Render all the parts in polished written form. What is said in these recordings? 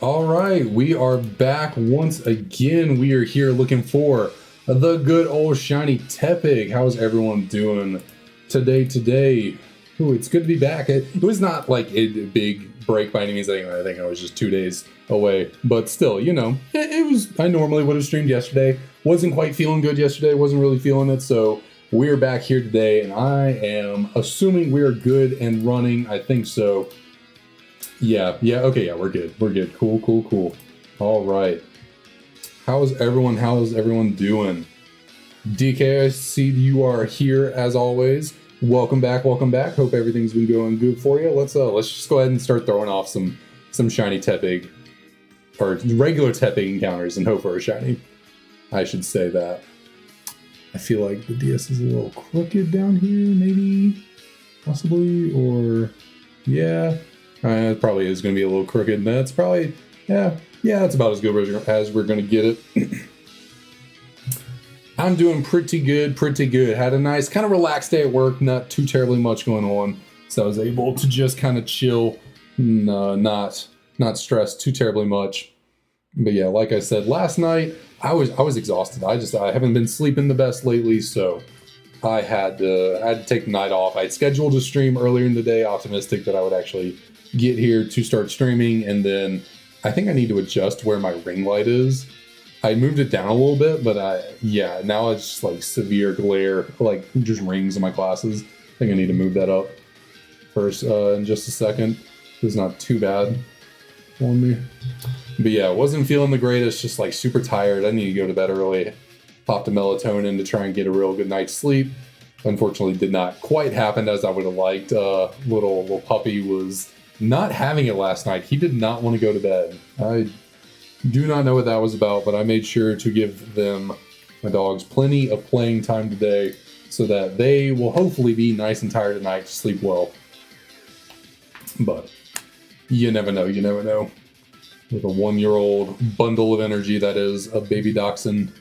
All right, we are back once again. We are here looking for the good old shiny Tepig. How's everyone doing today? Ooh, it's good to be back. It was not like a big break by any means. I think I was just 2 days away, but still, it was. I normally would have streamed yesterday. Wasn't quite feeling good yesterday. Wasn't really feeling it, so we're back here today, and I am assuming we're good and running. I think so. Yeah, okay, yeah, we're good. Cool. All right. How's everyone doing? DK, I see you are here as always. Welcome back. Hope everything's been going good for you. Let's just go ahead and start throwing off some shiny Tepig, or regular Tepig encounters, and hope for a shiny. I should say that. I feel like the DS is a little crooked down here, maybe, possibly, or yeah. It probably is going to be a little crooked. That's probably, yeah, that's about as good as we're going to get it. I'm doing pretty good. Had a nice, kind of relaxed day at work, not too terribly much going on. So I was able to just kind of chill, not stress too terribly much. But yeah, like I said, last night, I was exhausted. I haven't been sleeping the best lately, so I had to take the night off. I'd scheduled a stream earlier in the day, optimistic that I would actually get here to start streaming, and then I think I need to adjust where my ring light is. I moved it down a little bit, but now it's just like severe glare, like just rings in my glasses. I think I need to move that up first in just a second. It's not too bad on me. But yeah, wasn't feeling the greatest, just like super tired. I need to go to bed early. Popped a melatonin to try and get a real good night's sleep. Unfortunately, did not quite happen as I would have liked. Little puppy was not having it last night. He did not want to go to bed. I do not know what that was about, but I made sure to give my dogs, plenty of playing time today so that they will hopefully be nice and tired tonight to sleep well. But you never know. With a 1-year-old bundle of energy that is a baby dachshund,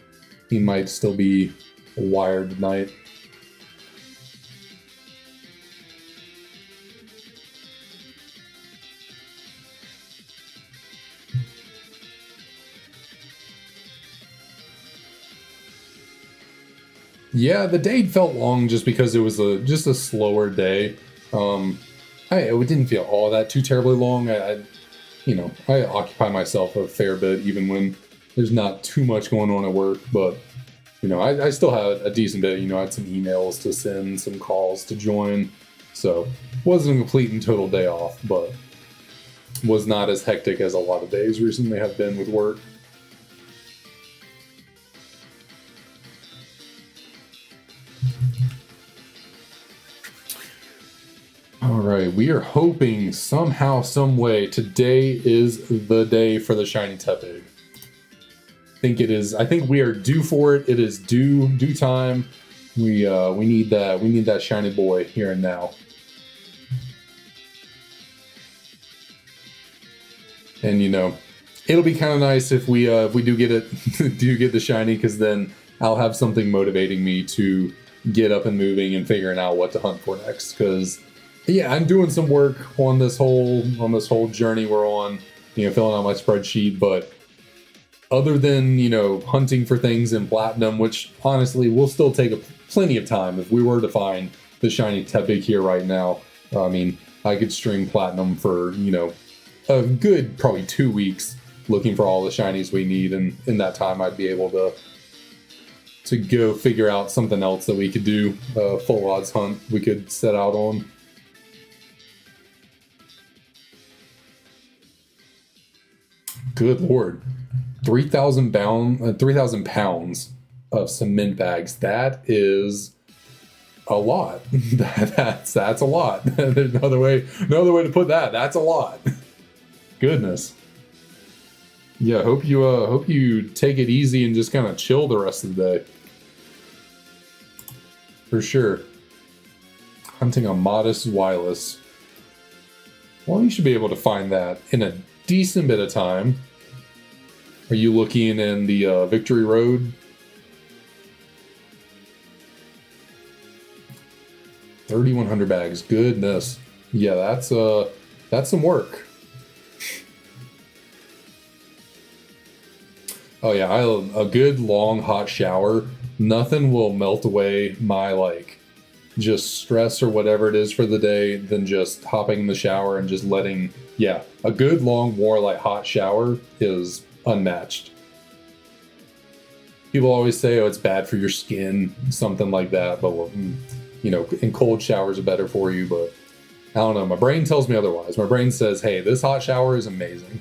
he might still be wired tonight. Yeah, the day felt long just because it was just a slower day. It didn't feel all that too terribly long. I occupy myself a fair bit even when there's not too much going on at work, but I still had a decent bit. I had some emails to send, some calls to join, so wasn't a complete and total day off, but was not as hectic as a lot of days recently have been with work. All right, we are hoping somehow, some way, today is the day for the shiny Tepig. I think we are due for it. It is due time. We need that shiny boy here and now. And it'll be kind of nice if we do get it, do get the shiny, because then I'll have something motivating me to get up and moving and figuring out what to hunt for next. Because yeah, I'm doing some work on this whole journey we're on, filling out my spreadsheet, but other than, hunting for things in Platinum, which honestly will still take plenty of time if we were to find the shiny Tepig here right now. I mean, I could string Platinum for, a good probably 2 weeks looking for all the shinies we need, and in that time I'd be able to go figure out something else that we could do, full odds hunt we could set out on. Good Lord. 3,000 pounds of cement bags. That is a lot. That's a lot. There's no other way to put that. That's a lot. Goodness. Yeah, hope you take it easy and just kind of chill the rest of the day. For sure. Hunting a modest wireless. Well, you should be able to find that in a decent bit of time. Are you looking in the Victory Road? 3,100 bags. Goodness. Yeah, that's some work. Oh yeah, a good long hot shower. Nothing will melt away my like just stress or whatever it is for the day than just hopping in the shower and just letting. Yeah, a good long warm like hot shower is unmatched. People always say, "Oh, it's bad for your skin," something like that. But well, you know, and cold showers are better for you. But I don't know. My brain tells me otherwise. My brain says, "Hey, this hot shower is amazing."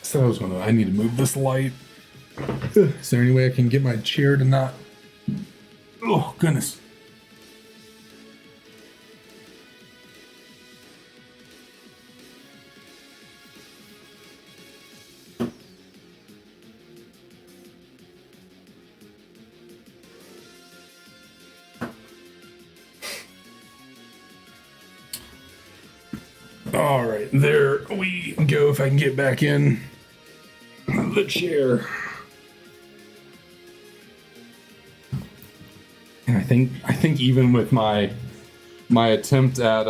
So I need to move this light. Is there any way I can get my chair to not? Oh goodness. All right, there we go. If I can get back in the chair. And I think even with my attempt at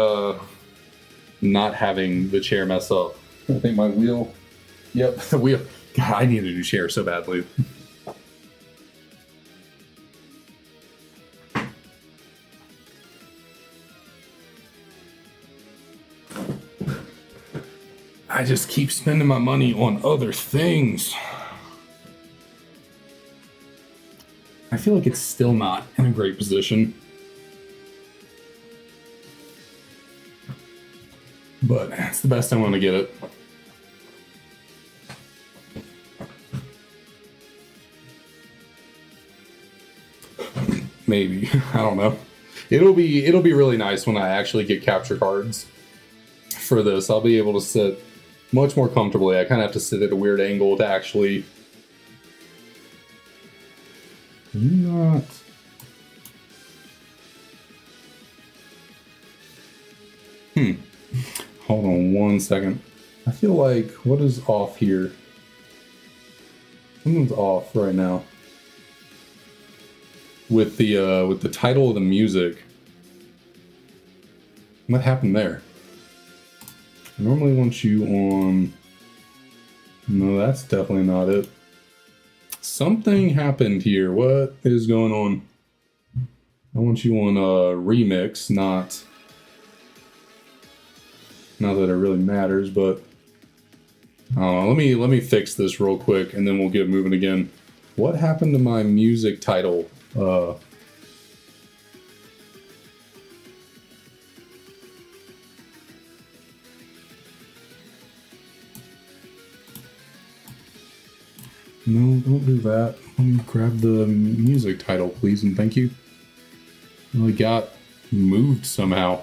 not having the chair mess up, I think my wheel. Yep, the wheel. God, I need a new chair so badly. I just keep spending my money on other things. I feel like it's still not in a great position. But it's the best I want to get it. Maybe. I don't know. It'll be really nice when I actually get capture cards for this. I'll be able to sit much more comfortably. I kind of have to sit at a weird angle to actually. Not. Hold on one second. I feel like what is off here? Something's off right now. With the title of the music. What happened there? I normally want you on. No, that's definitely not it. Something happened here. What is going on? I want you on a remix, not that it really matters, but let me fix this real quick and then we'll get moving again. What happened to my music title? No, don't do that. Let me grab the music title, please, and thank you. Well, it got moved somehow.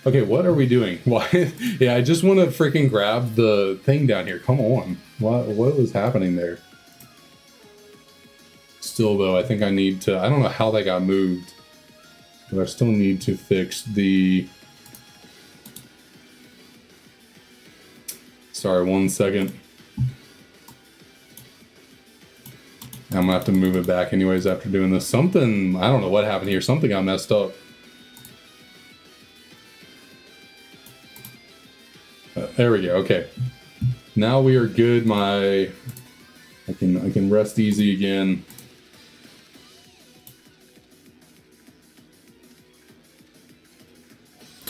Okay, what are we doing? Why? Yeah, I just want to freaking grab the thing down here. Come on. What was happening there? Still, though, I think I need to... I don't know how that got moved. But I still need to fix the... Sorry, one second. I'm gonna have to move it back anyways after doing this. Something... I don't know what happened here. Something got messed up. There we go. Okay. Now we are good. I can rest easy again.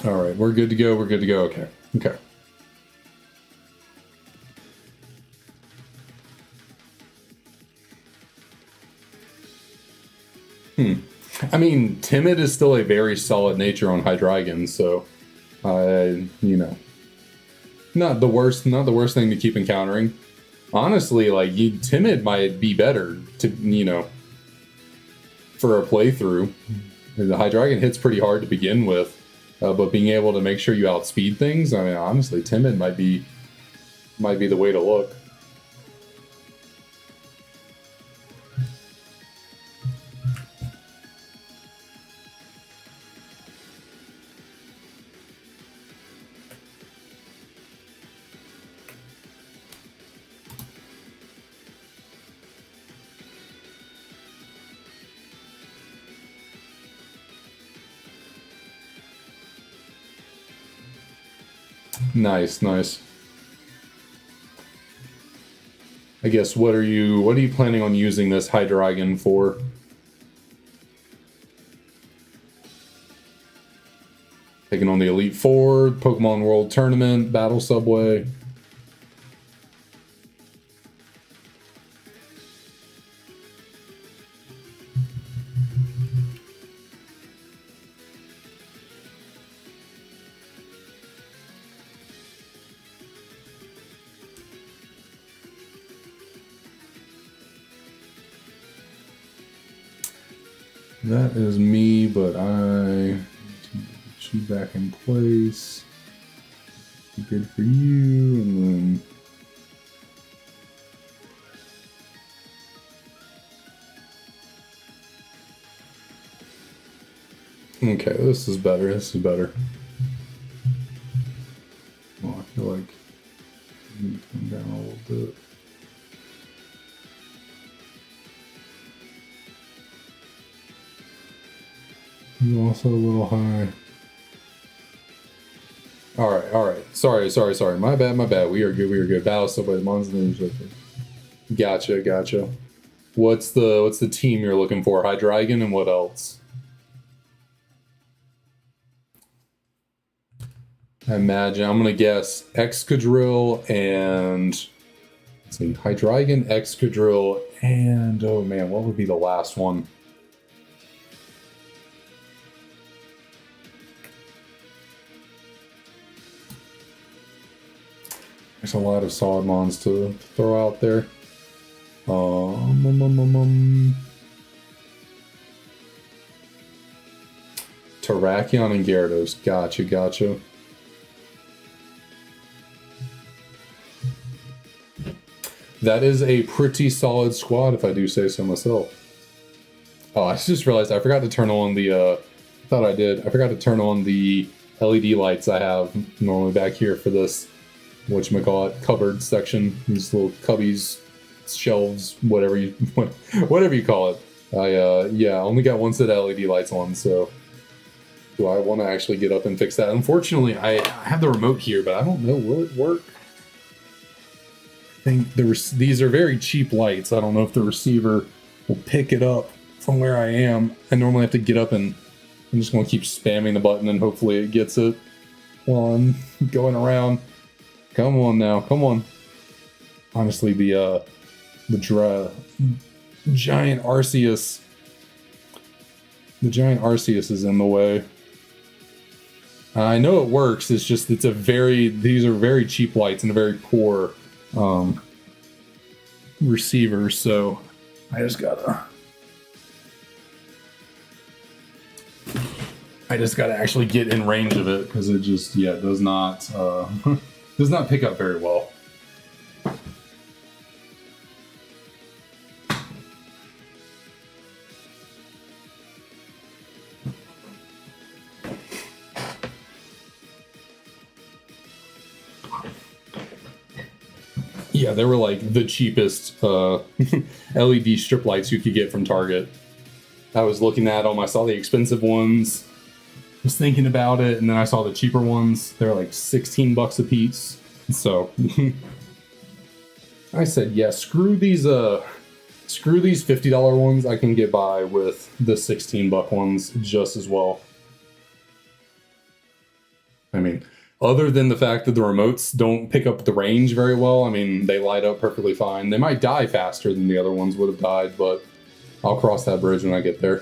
All right, we're good to go. We're good to go. Okay. Okay. I mean, timid is still a very solid nature on Hydreigon, so you know, not the worst thing to keep encountering. Honestly, like timid might be better to for a playthrough. The Hydreigon hits pretty hard to begin with, but being able to make sure you outspeed things, I mean, honestly, timid might be the way to look. Nice, nice. I guess what are you planning on using this Hydreigon for? Taking on the Elite Four, Pokemon World Tournament, Battle Subway. That is me, but I get you back in place. Good for you, and then... Okay, this is better, this is better. Well, I feel like I need to come down a little bit. I'm also a little high. Alright. Sorry. My bad. We are good. Battle Subway, the monsters. Gotcha. What's the team you're looking for? Hydreigon and what else? I imagine, I'm gonna guess Excadrill and... Let's see, Hydreigon, Excadrill, and... Oh man, what would be the last one? There's a lot of solid mons to throw out there. Terrakion and Gyarados. Gotcha. That is a pretty solid squad, if I do say so myself. Oh, I just realized I forgot to turn on the... I forgot to turn on the LED lights I have normally back here for this, whatchamacallit, cupboard section. These little cubbies, shelves, whatever you call it. I only got one set of LED lights on, so do I want to actually get up and fix that? Unfortunately, I have the remote here, but I don't know, will it work? I think these are very cheap lights. I don't know if the receiver will pick it up from where I am. I normally have to get up and I'm just going to keep spamming the button and hopefully it gets it while I'm going around. Come on now, come on. Honestly, the giant Arceus. The giant Arceus is in the way. I know it works, it's just these are very cheap lights and a very poor receiver, so I just gotta actually get in range of it because it just does not does not pick up very well. Yeah, they were like the cheapest LED strip lights you could get from Target. I was looking at them, I saw the expensive ones, was thinking about it, and then I saw the cheaper ones. They're like $16 a piece. So I said, yeah, screw these $50 ones. I can get by with the $16 ones just as well. I mean, other than the fact that the remotes don't pick up the range very well, I mean, they light up perfectly fine. They might die faster than the other ones would have died, but I'll cross that bridge when I get there.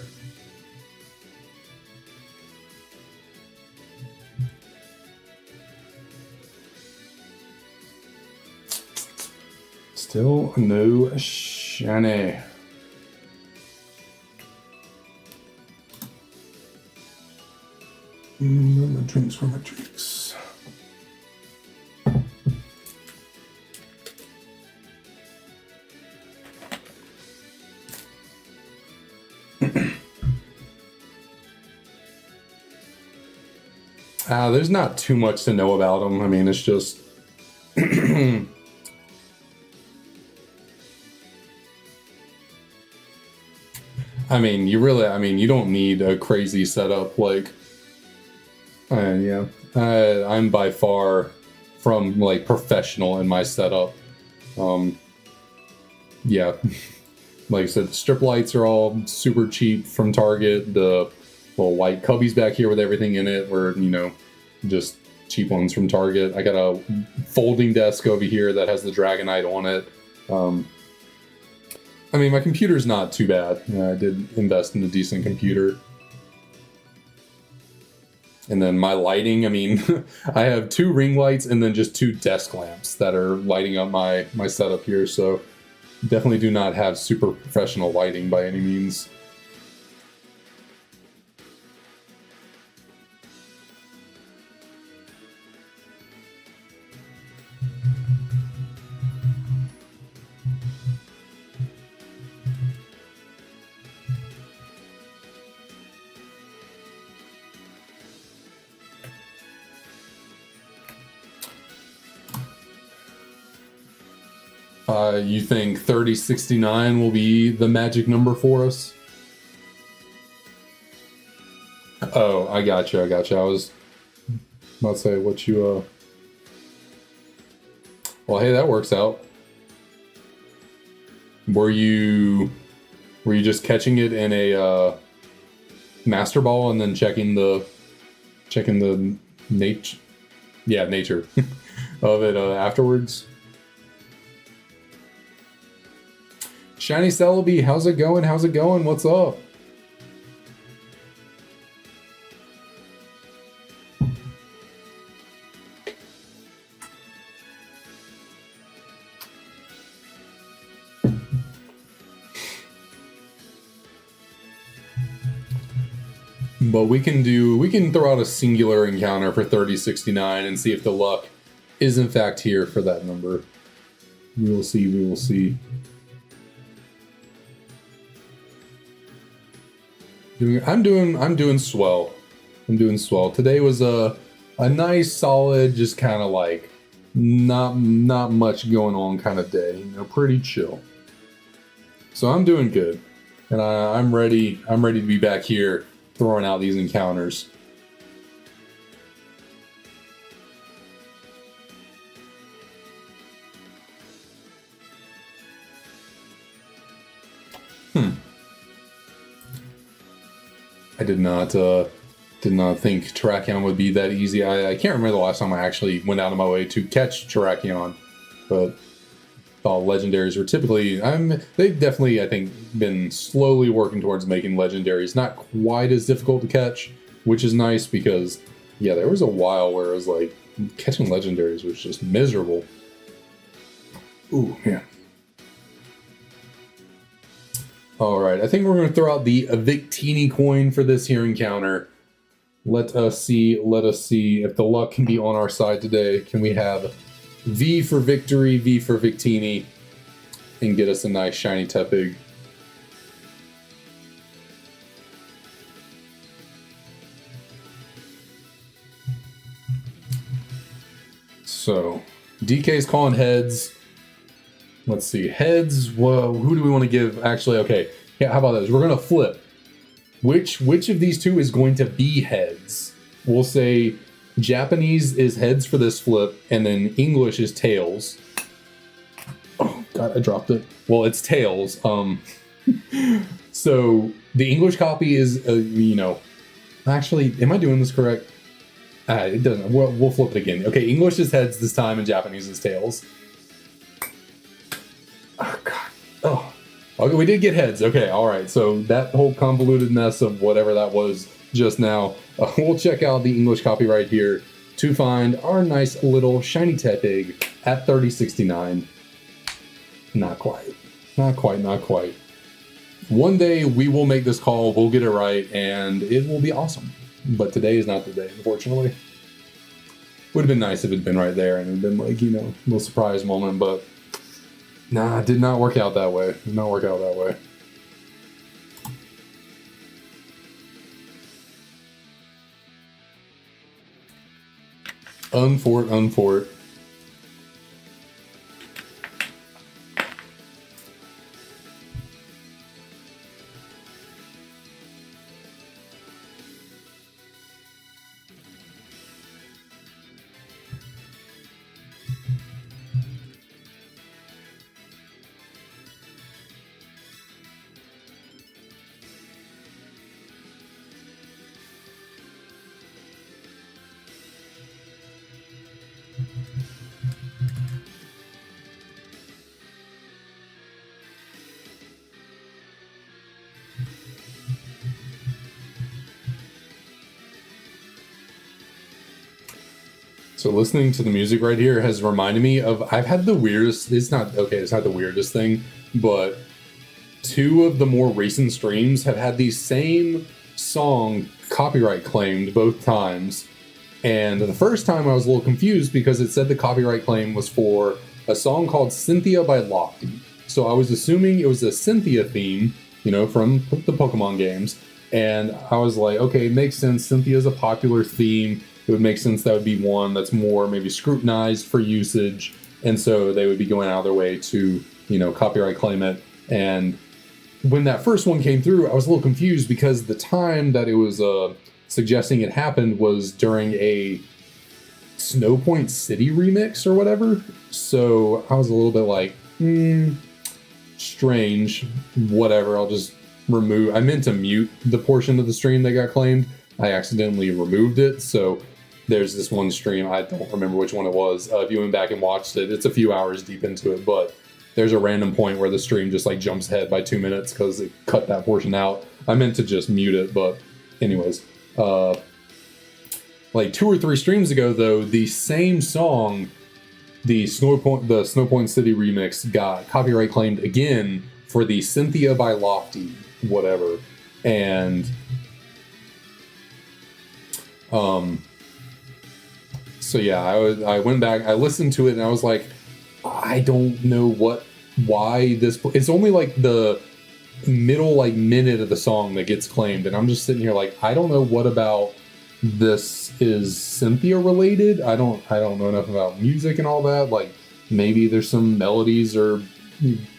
Still no shiny. My drinks for my drinks. There's not too much to know about them. I mean, it's just... I mean, you don't need a crazy setup, like... I'm by far from like professional in my setup. Yeah, like I said, the strip lights are all super cheap from Target. The little white cubbies back here with everything in it were, just cheap ones from Target. I got a folding desk over here that has the Dragonite on it. I mean, my computer's not too bad. I did invest in a decent computer. And then my lighting, I mean, I have 2 ring lights and then just 2 desk lamps that are lighting up my setup here. So definitely do not have super professional lighting by any means. You think 3069 will be the magic number for us? Oh, I got you. I was about to say what you, Well, hey, that works out. Were you just catching it in a, master ball and then checking the nature of it afterwards? Shiny Celebi, how's it going? What's up? But we can throw out a singular encounter for 3069 and see if the luck is in fact here for that number. We will see. I'm doing swell. Today was a nice, solid, just kind of like not much going on kind of day. Pretty chill. So I'm doing good, and I'm ready. I'm ready to be back here throwing out these encounters. I did not think Terrakion would be that easy. I can't remember the last time I actually went out of my way to catch Terrakion, but thought legendaries were typically, they've definitely, I think, been slowly working towards making legendaries not quite as difficult to catch, which is nice because, yeah, there was a while where it was like, catching legendaries was just miserable. Ooh, yeah. Alright, I think we're going to throw out the Victini coin for this here encounter. Let us see if the luck can be on our side today. Can we have V for victory, V for Victini, and get us a nice shiny Tepig? So, DK's calling heads. Let's see, heads. Whoa, who do we want to give? Actually, okay. Yeah, how about this? We're gonna flip. Which of these two is going to be heads? We'll say Japanese is heads for this flip, and then English is tails. Oh God, I dropped it. Well, it's tails. So the English copy is, Actually, am I doing this correct? It doesn't. We'll flip it again. Okay, English is heads this time, and Japanese is tails. Oh, God. Oh. Okay, we did get heads. Okay, all right. So that whole convoluted mess of whatever that was just now, we'll check out the English copy right here to find our nice little shiny Tepig at 3069. Not quite. One day we will make this call, we'll get it right, and it will be awesome. But today is not the day, unfortunately. Would have been nice if it had been right there and it had been like, a little surprise moment, but nah, it did not work out that way. Unfort. So listening to the music right here has reminded me of, I've had the weirdest, it's not the weirdest thing, but two of the more recent streams have had the same song copyright claimed both times. And the first time I was a little confused because it said the copyright claim was for a song called Cynthia by Lofty. So I was assuming it was a Cynthia theme, from the Pokemon games. And I was like, okay, it makes sense. Cynthia's a popular theme. It would make sense that would be one that's more maybe scrutinized for usage. And so they would be going out of their way to, copyright claim it. And when that first one came through, I was a little confused because the time that it was suggesting it happened was during a Snow Point City remix or whatever. So I was a little bit like, strange, whatever. I'll just I meant to mute the portion of the stream that got claimed. I accidentally removed it. So there's this one stream, I don't remember which one it was. If you went back and watched it, it's a few hours deep into it, but there's a random point where the stream just like jumps ahead by 2 minutes because it cut that portion out. I meant to just mute it, but anyways, like 2 or 3 streams ago though, the same song, the Snow Point City remix, got copyright claimed again for the Cynthia by Lofty whatever. And so yeah, I went back, I listened to it, and I was like, I don't know why this, it's only like the middle like minute of the song that gets claimed, and I'm just sitting here like, I don't know what about this is Cynthia related. I don't know enough about music and all that. Like maybe there's some melodies or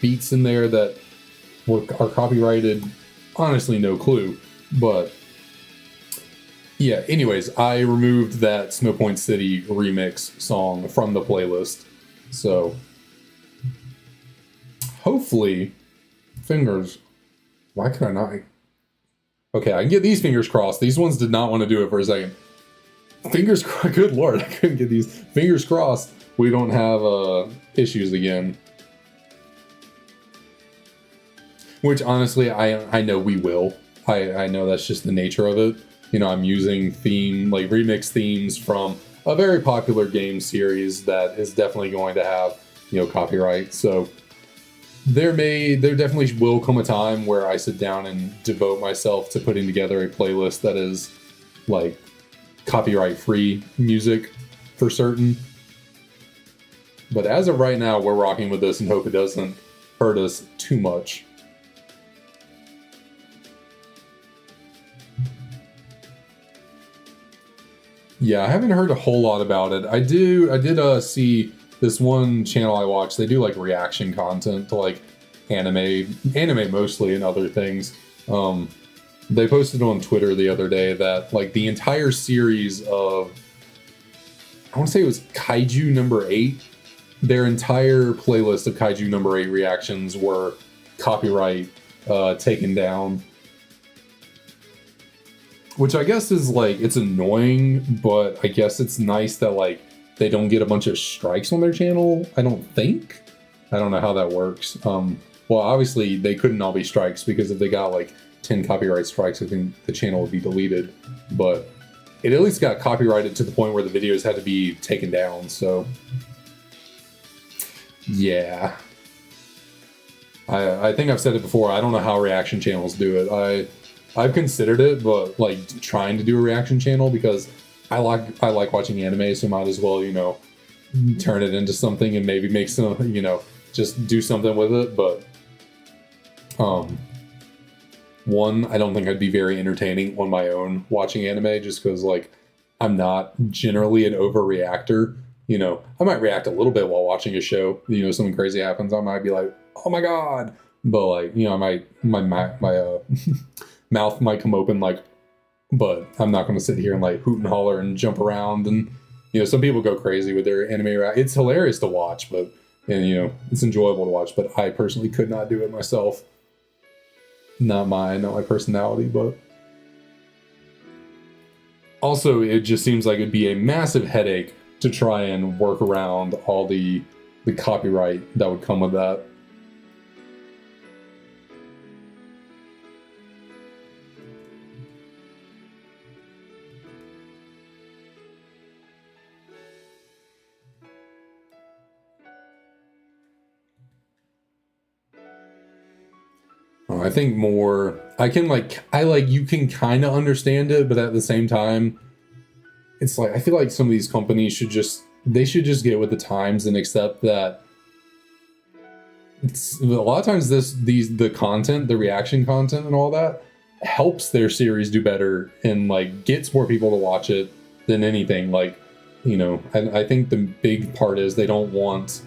beats in there that are copyrighted. Honestly, no clue. But yeah, anyways, I removed that Snow Point City remix song from the playlist. So hopefully, why can I not? Okay, I can get these fingers crossed. These ones did not want to do it for a second. Fingers crossed. Good Lord, I couldn't get these. Fingers crossed we don't have issues again. Which honestly, I know we will. I know that's just the nature of it. I'm using remix themes from a very popular game series that is definitely going to have, copyright. So there definitely will come a time where I sit down and devote myself to putting together a playlist that is like copyright-free music for certain. But as of right now, we're rocking with this and hope it doesn't hurt us too much. Yeah, I haven't heard a whole lot about it. I did see this one channel I watched. They do like reaction content to like anime mostly, and other things. They posted on Twitter the other day that like the entire series of, I want to say it was Kaiju number 8, their entire playlist of Kaiju number 8 reactions were copyright taken down. Which I guess is like, it's annoying, but I guess it's nice that like they don't get a bunch of strikes on their channel, I don't think. I don't know how that works. Well, obviously they couldn't all be strikes, because if they got like 10 copyright strikes, I think the channel would be deleted. But it at least got copyrighted to the point where the videos had to be taken down, so yeah. I think I've said it before, I don't know how reaction channels do it. I've considered it, but like trying to do a reaction channel, because I like watching anime, so might as well, turn it into something and maybe make some, just do something with it. But one, I don't think I'd be very entertaining on my own watching anime, just because like I'm not generally an overreactor. I might react a little bit while watching a show. Something crazy happens, I might be like, oh my god. But like, my mouth might come open, like, but I'm not going to sit here and like hoot and holler and jump around. And some people go crazy with their anime. It's hilarious to watch, but it's enjoyable to watch. But I personally could not do it myself. Not my personality, but also it just seems like it'd be a massive headache to try and work around all the copyright that would come with that. I think more, I you can kind of understand it, but at the same time, it's like, I feel like some of these companies should just get with the times and accept that a lot of times the content, the reaction content and all that helps their series do better and like gets more people to watch it than anything. Like, you know, I think the big part is they don't want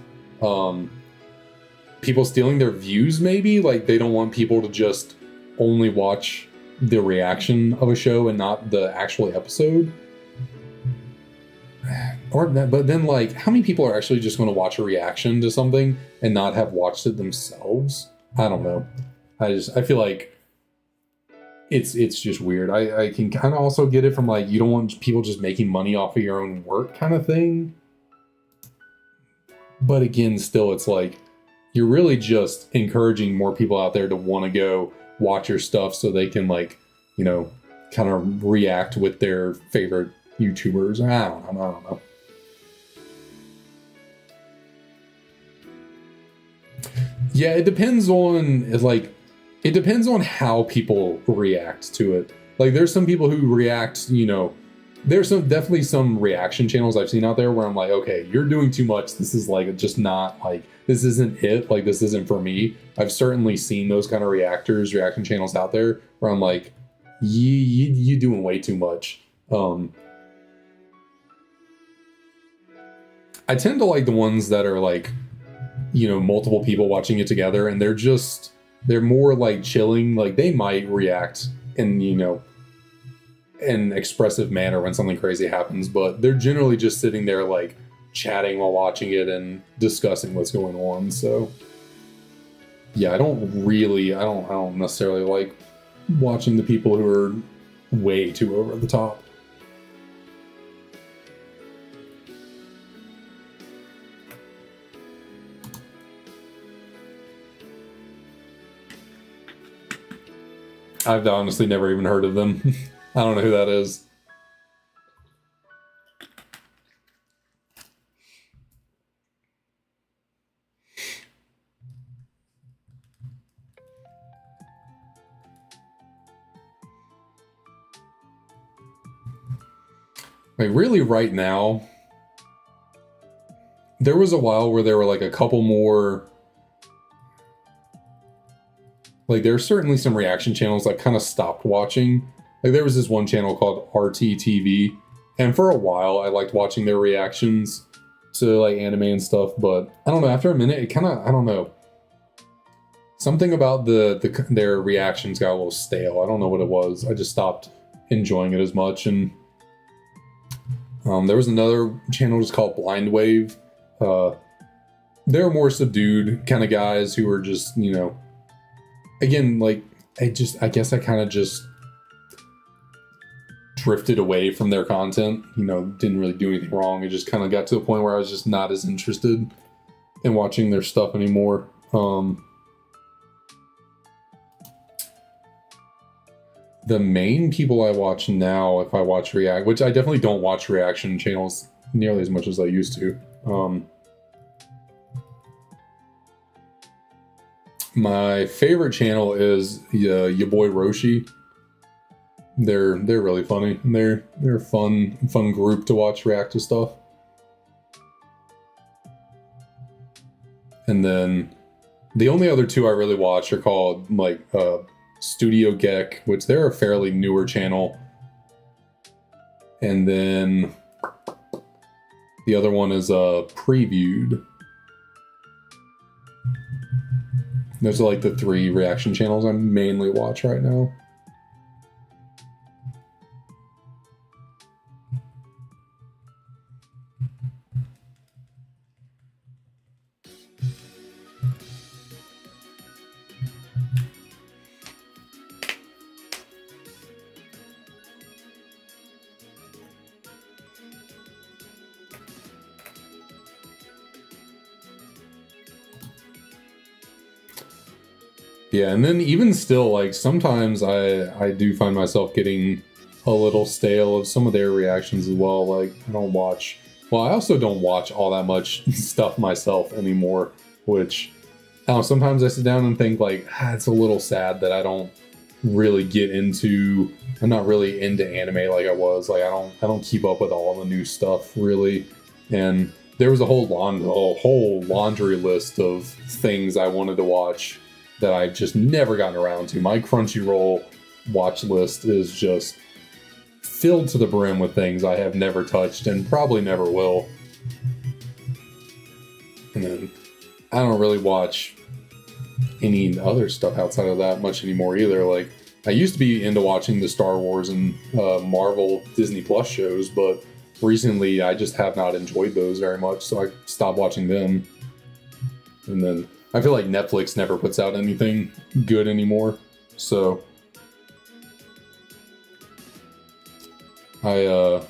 people stealing their views. Maybe like they don't want people to just only watch the reaction of a show and not the actual episode. But then, like, how many people are actually just going to watch a reaction to something and not have watched it themselves? I don't know. I feel like it's just weird. I can kind of also get it from, like, you don't want people just making money off of your own work kind of thing. But again, still, it's like, you're really just encouraging more people out there to want to go watch your stuff so they can, like, you know, kind of react with their favorite YouTubers. I don't know. Yeah, it depends on, like, it depends on how people react to it. Like, there's some people who react, you know, there's definitely some reaction channels I've seen out there where I'm like, okay, you're doing too much. This is like just not like, this isn't it. Like, this isn't for me. I've certainly seen those kind of reaction channels out there where I'm like, you doing way too much. I tend to like the ones that are like, you know, multiple people watching it together, and they're more like chilling. Like, they might react in, you know, an expressive manner when something crazy happens, but they're generally just sitting there like chatting while watching it and discussing what's going on. So yeah, I don't necessarily like watching the people who are way too over the top. I've honestly never even heard of them. I don't know who that is. Like, really right now, there was a while where there were like a couple more, like, there's certainly some reaction channels I kind of stopped watching. Like, there was this one channel called RTTV, and for a while I liked watching their reactions to like anime and stuff, but I don't know, after a minute it kind of, I don't know, something about their reactions got a little stale. I don't know what it was. I just stopped enjoying it as much. And there was another channel just called Blind Wave. They're more subdued kind of guys who are just, you know, again, like, I guess I kind of just drifted away from their content. You know, didn't really do anything wrong. It just kind of got to a point where I was just not as interested in watching their stuff anymore. The main people I watch now, if I watch which I definitely don't watch reaction channels nearly as much as I used to. My favorite channel is your boy Roshi. They're really funny. They're a fun group to watch react to stuff. And then the only other two I really watch are called like Studio Gek, which they're a fairly newer channel. And then the other one is Previewed. Those are like the three reaction channels I mainly watch right now. Yeah, and then even still, like, sometimes I do find myself getting a little stale of some of their reactions as well. Like, I also don't watch all that much stuff myself anymore, which Sometimes I sit down and think like, it's a little sad that I don't really get into. I'm not really into anime like I was. Like I don't keep up with all the new stuff really. And there was a whole laundry list of things I wanted to watch that I've just never gotten around to. My Crunchyroll watch list is just filled to the brim with things I have never touched and probably never will. And then I don't really watch any other stuff outside of that much anymore either. Like I used to be into watching the Star Wars and Marvel Disney Plus shows, but recently I just have not enjoyed those very much, so I stopped watching them. And then I feel like Netflix never puts out anything good anymore, so I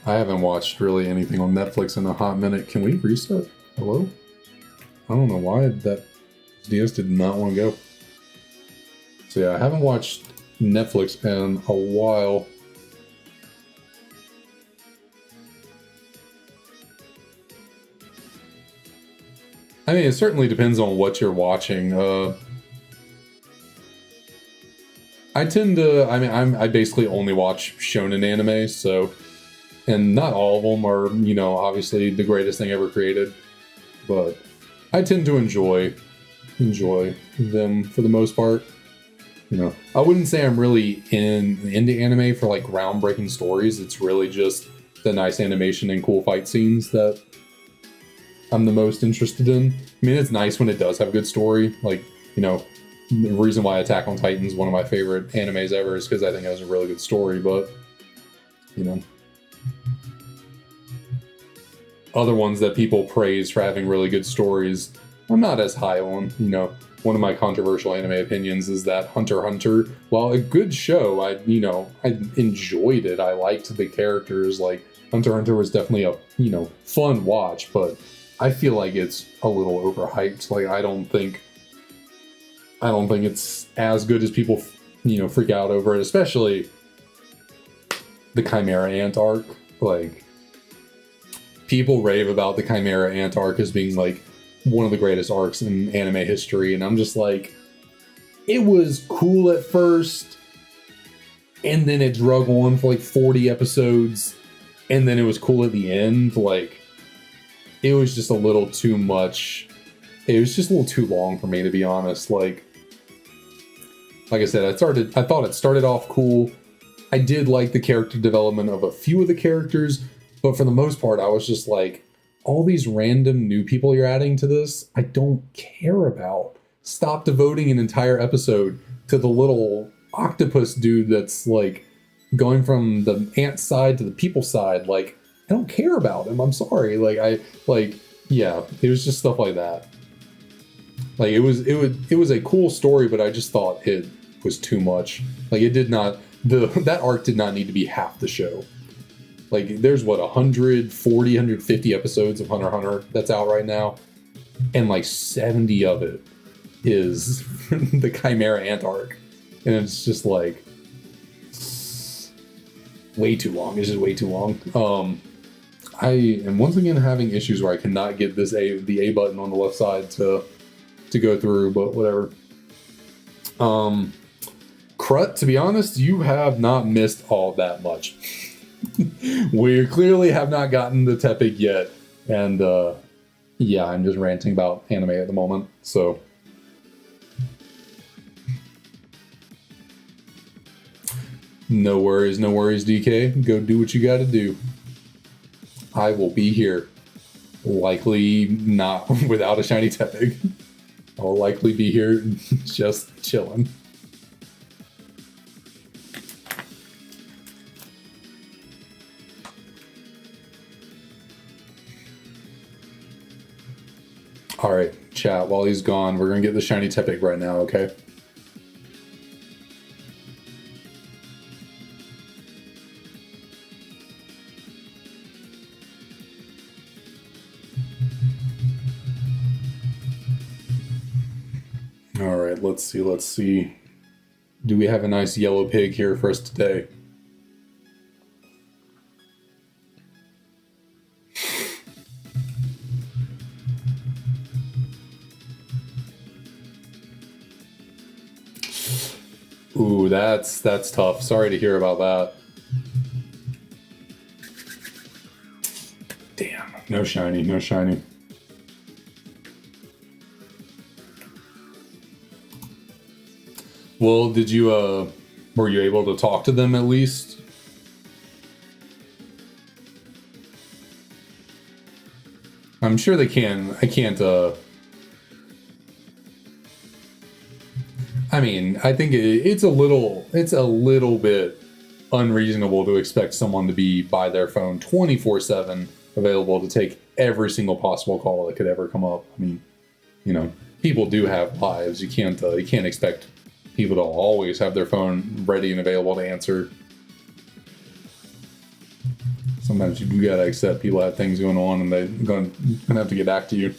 haven't watched really anything on Netflix in a hot minute. Can we reset? Hello? I don't know why that DS did not want to go. So yeah, I haven't watched Netflix in a while. I mean, it certainly depends on what you're watching. I tend to, I mean, I basically only watch shonen anime, so, and not all of them are, you know, obviously the greatest thing ever created, but I tend to enjoy them for the most part. You know, I wouldn't say I'm really into anime for like groundbreaking stories. It's really just the nice animation and cool fight scenes that I'm the most interested in. I mean, it's nice when it does have a good story. Like, you know, the reason why Attack on Titan is one of my favorite animes ever is because I think it has a really good story, but, you know, other ones that people praise for having really good stories, I'm not as high on. You know, one of my controversial anime opinions is that Hunter x Hunter, while a good show, I enjoyed it. I liked the characters. Like, Hunter x Hunter was definitely a, you know, fun watch, but I feel like it's a little overhyped. Like, I don't think it's as good as people, you know, freak out over it, especially the Chimera Ant arc. Like, people rave about the Chimera Ant arc as being like one of the greatest arcs in anime history, and I'm just like, it was cool at first, and then it drug on for like 40 episodes, and then it was cool at the end. Like, it was just a little too much. It was just a little too long for me, to be honest. Like I said, I thought it started off cool. I did like the character development of a few of the characters, but for the most part, I was just like, all these random new people you're adding to this, I don't care about. Stop devoting an entire episode to the little octopus dude that's like going from the ant side to the people side. Like, I don't care about him. I'm sorry. Yeah, it was just stuff like that. Like, it was a cool story, but I just thought it was too much. Like, it did not, that arc did not need to be half the show. Like, there's what, 140, 150 episodes of Hunter x Hunter that's out right now, and like 70 of it is the Chimera Ant arc, and it's just like way too long. It's just way too long. I am once again having issues where I cannot get the A button on the left side to go through, but whatever. Crut, to be honest, you have not missed all that much. We clearly have not gotten the Tepig yet, and yeah, I'm just ranting about anime at the moment, so. No worries, DK. Go do what you gotta do. I will be here. Likely not without a shiny Tepig. I'll likely be here just chilling. Alright, chat, while he's gone, we're gonna get the shiny Tepig right now, okay? Alright, let's see. Do we have a nice yellow pig here for us today? Ooh, that's tough. Sorry to hear about that. Damn, no shiny, no shiny. Well, did you were you able to talk to them at least? I'm sure they can. I can't I mean, I think it's a little bit unreasonable to expect someone to be by their phone 24/7 available to take every single possible call that could ever come up. I mean, you know, people do have lives. You can't expect people to always have their phone ready and available to answer. Sometimes you do gotta accept people have things going on and they're gonna have to get back to you.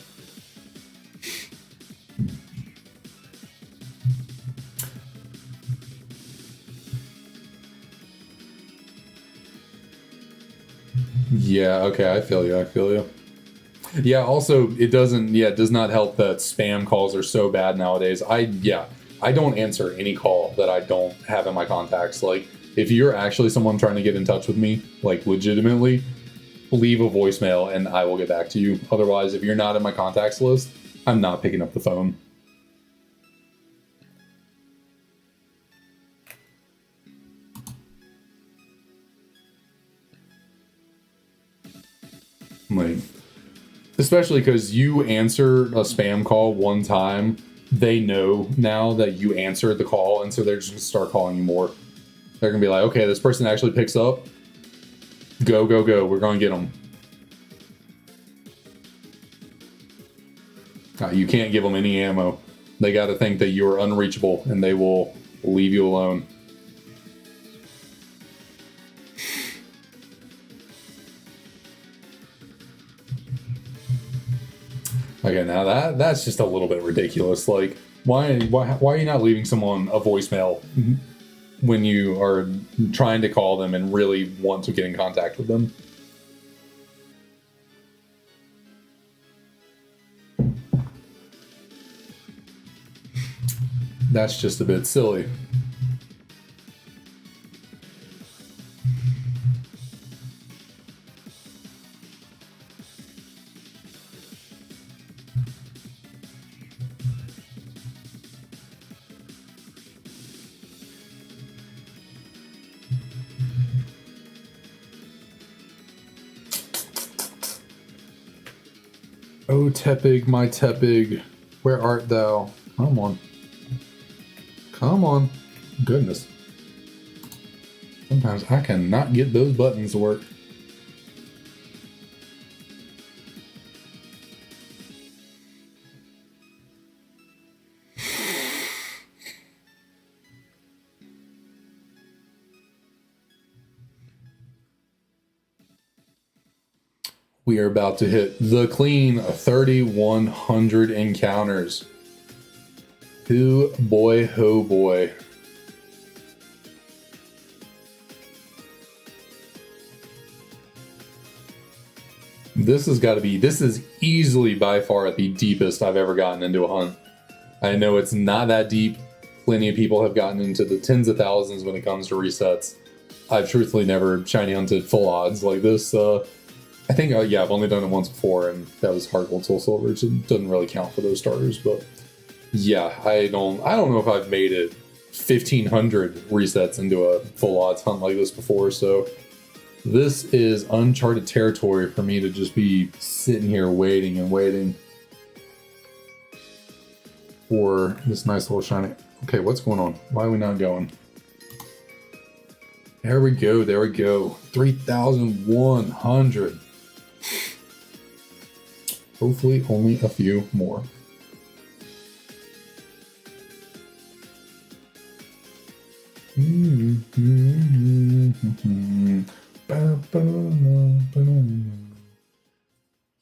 Yeah, okay, I feel you. I feel you. Yeah, also it does not help that spam calls are so bad nowadays. I don't answer any call that I don't have in my contacts. Like if you're actually someone trying to get in touch with me, like legitimately, leave a voicemail and I will get back to you. Otherwise, if you're not in my contacts list, I'm not picking up the phone. Like, especially because you answer a spam call one time, they know now that you answered the call, and so they're just gonna start calling you more. They're gonna be like, okay, this person actually picks up. Go, go, go. We're gonna get them. You can't give them any ammo. They got to think that you're unreachable, and they will leave you alone. Okay, now that's just a little bit ridiculous. Like, why are you not leaving someone a voicemail when you are trying to call them and really want to get in contact with them? That's just a bit silly. Oh, Tepig, my Tepig, where art thou? Come on. Come on. Goodness. Sometimes I cannot get those buttons to work. We are about to hit the clean 3,100 encounters. Hoo boy, ho boy. This is easily by far the deepest I've ever gotten into a hunt. I know it's not that deep. Plenty of people have gotten into the tens of thousands when it comes to resets. I've truthfully never shiny hunted full odds like this. I think, yeah, I've only done it once before, and that was hard gold, soul silver, so it doesn't really count for those starters. But yeah, I don't know if I've made it 1,500 resets into a full odds hunt like this before. So this is uncharted territory for me to just be sitting here waiting and waiting for this nice little shiny. Okay, what's going on? Why are we not going? There we go. There we go. 3,100. Hopefully only a few more.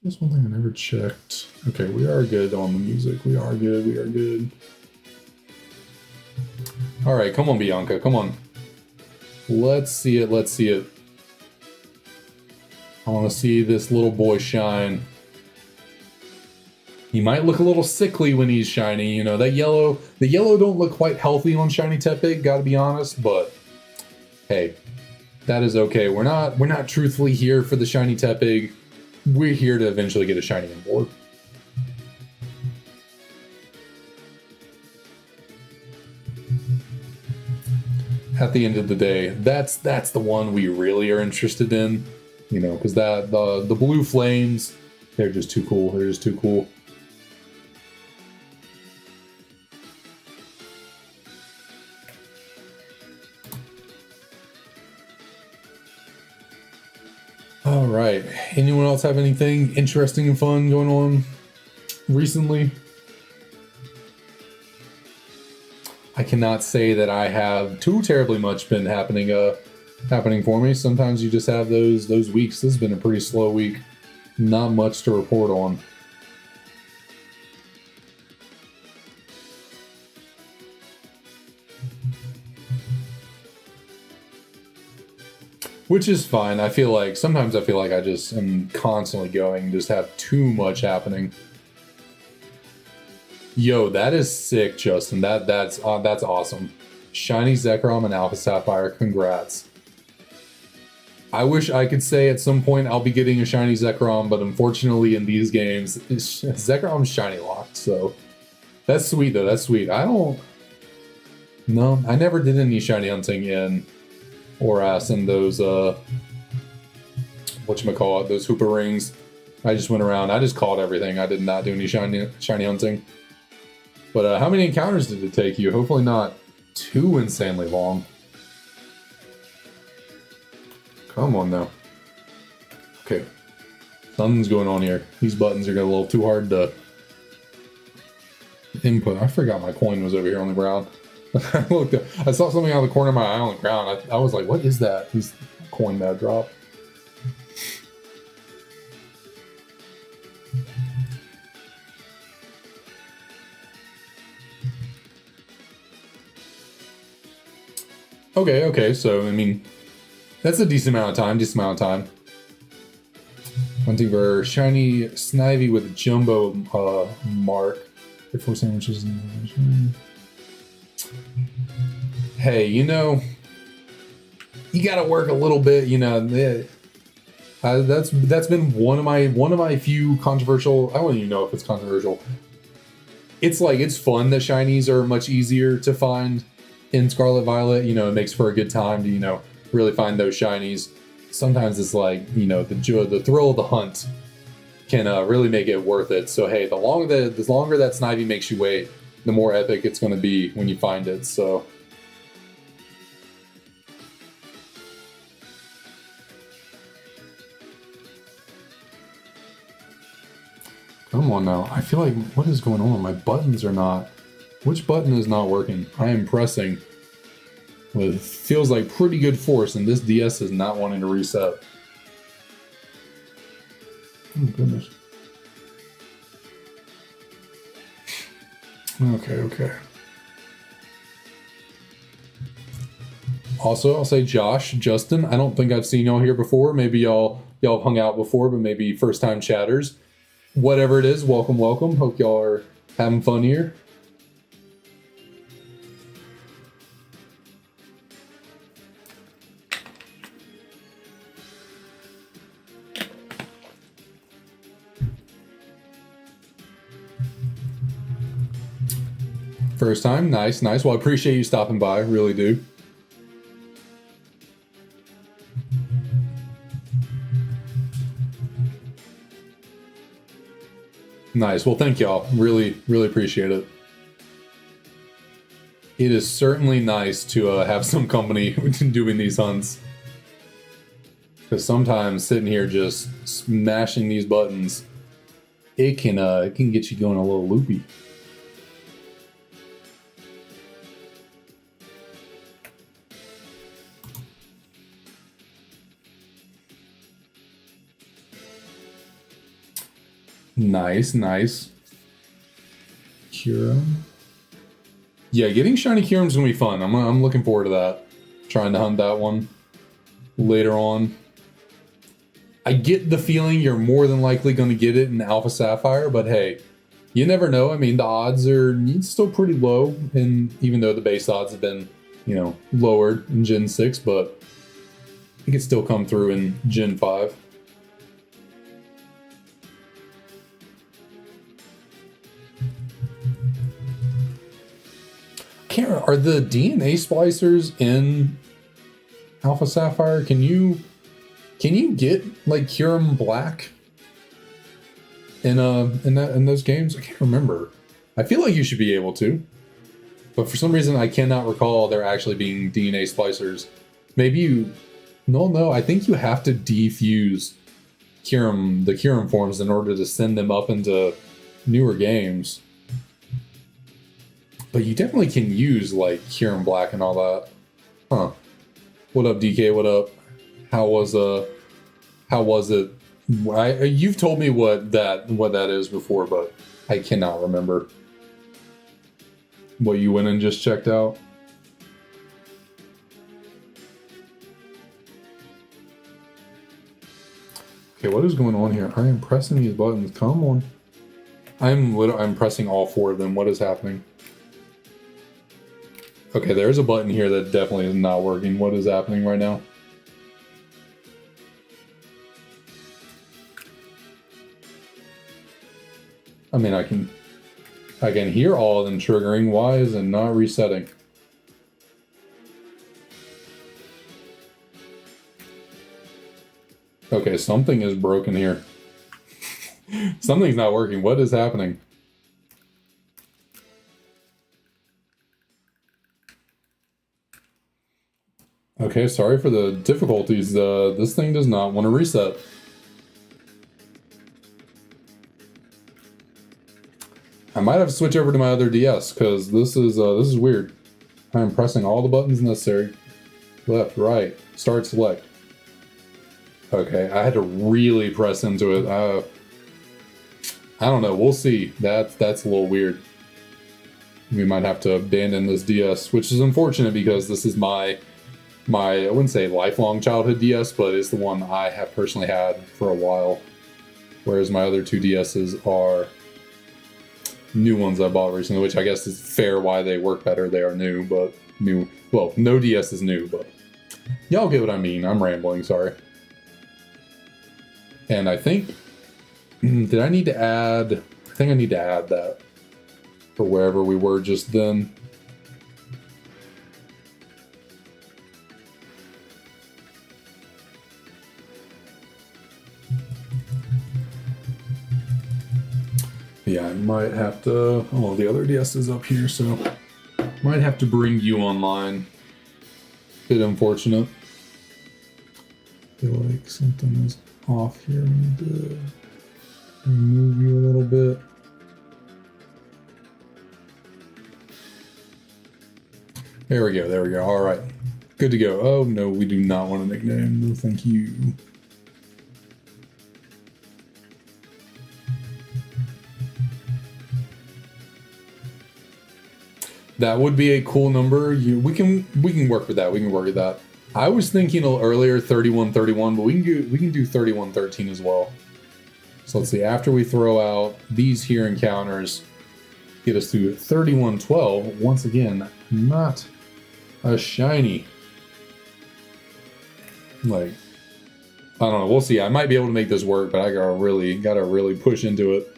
Just one thing I never checked. Okay, we are good on the music. We are good. We are good. All right, come on, Bianca. Come on. Let's see it. Let's see it. I want to see this little boy shine. He might look a little sickly when he's shiny. You know, that yellow, the yellow don't look quite healthy on shiny Tepig, gotta be honest, but hey, that is okay. We're not truthfully here for the shiny Tepig. We're here to eventually get a shiny on board. At the end of the day, that's the one we really are interested in, you know, because that the blue flames, they're just too cool. They're just too cool. All right. Anyone else have anything interesting and fun going on recently? I cannot say that I have too terribly much been happening for me. Sometimes you just have those weeks. This has been a pretty slow week. Not much to report on. Which is fine. Sometimes I feel like I just am constantly going, just have too much happening. Yo, that is sick, Justin. That's awesome. Shiny Zekrom and Alpha Sapphire, congrats. I wish I could say at some point I'll be getting a shiny Zekrom, but unfortunately in these games, Zekrom's shiny locked, so that's sweet though. That's sweet. I never did any shiny hunting in Oras and those whatchamacallit, those Hoopa rings. I just went around, I just caught everything. I did not do any shiny hunting. But how many encounters did it take you? Hopefully not too insanely long. Come on now. Okay. Something's going on here. These buttons are getting a little too hard to input. I forgot my coin was over here on the ground. I saw something out of the corner of my eye on the ground. I was like, what is that? This coin that dropped. Okay, so, I mean, that's a decent amount of time, Hunting for shiny Snivy with a jumbo mark. 4 sandwiches. Hey, you know, you gotta work a little bit, you know. That's been one of my few controversial. I don't even know if it's controversial. It's like, it's fun that shinies are much easier to find in Scarlet Violet. You know, it makes for a good time to, you know, really find those shinies. Sometimes it's like, you know, the thrill of the hunt can really make it worth it. So hey, the longer that Snivy makes you wait, the more epic it's going to be when you find it. So come on now. I feel like, what is going on? My buttons are not... Which button is not working? I am pressing with, feels like, pretty good force, and this DS is not wanting to reset. Oh, goodness. Okay. Also, I'll say Josh, Justin, I don't think I've seen y'all here before. Maybe y'all have hung out before, but maybe first-time chatters. Whatever it is, welcome. Hope y'all are having fun here. First time, nice. Well, I appreciate you stopping by, really do. Nice. Well, thank y'all. Really appreciate it. It is certainly nice to have some company doing these hunts. Because sometimes sitting here just smashing these buttons, it can get you going a little loopy. Nice. Kira. Yeah, getting shiny Kyurem's gonna be fun. I'm looking forward to that. Trying to hunt that one later on. I get the feeling you're more than likely gonna get it in Alpha Sapphire, but hey, you never know. I mean, the odds are still pretty low, and even though the base odds have been, lowered in Gen 6, but it could still come through in Gen 5. Are the DNA splicers in Alpha Sapphire? Can you get like Kyurem Black in those games? I can't remember. I feel like you should be able to, but for some reason I cannot recall there actually being DNA splicers. Maybe you. No. I think you have to defuse the Kyurem forms in order to send them up into newer games. But you definitely can use like Kyurem Black and all that. Huh. What up, DK? What up? How was it? You've told me what that is before, but I cannot remember. What you went and just checked out? Okay, what is going on here? I am pressing these buttons. Come on. I'm pressing all 4 of them. What is happening? Okay, there's a button here that definitely is not working. What is happening right now? I mean, I can hear all of them triggering. Why is it not resetting? Okay, something is broken here. Something's not working. What is happening? Okay, sorry for the difficulties. This thing does not want to reset. I might have to switch over to my other DS because this is weird. I am pressing all the buttons necessary. Left, right, start, select. Okay, I had to really press into it. I don't know. We'll see. That's a little weird. We might have to abandon this DS, which is unfortunate because this is my I wouldn't say lifelong childhood DS, but it's the one I have personally had for a while. Whereas my other 2 DSs are new ones I bought recently, which I guess is fair why they work better. They are new, but new. Well, no DS is new, but y'all get what I mean. I'm rambling, sorry. And I think, did I need to add, I think I need to add that for wherever we were just then. Yeah, I might have to, oh, the other DS is up here, so might have to bring you online. Bit unfortunate. Feel like something is off here. I need to remove you a little bit. There we go. All right. Good to go. Oh, no, we do not want a nickname. No, thank you. That would be a cool number. We can work with that. We can work with that. I was thinking a little earlier 3131, but we can do 3113 as well. So let's see. After we throw out these here encounters, get us to 3112. Once again, not a shiny. Like, I don't know. We'll see. I might be able to make this work, but I gotta really push into it.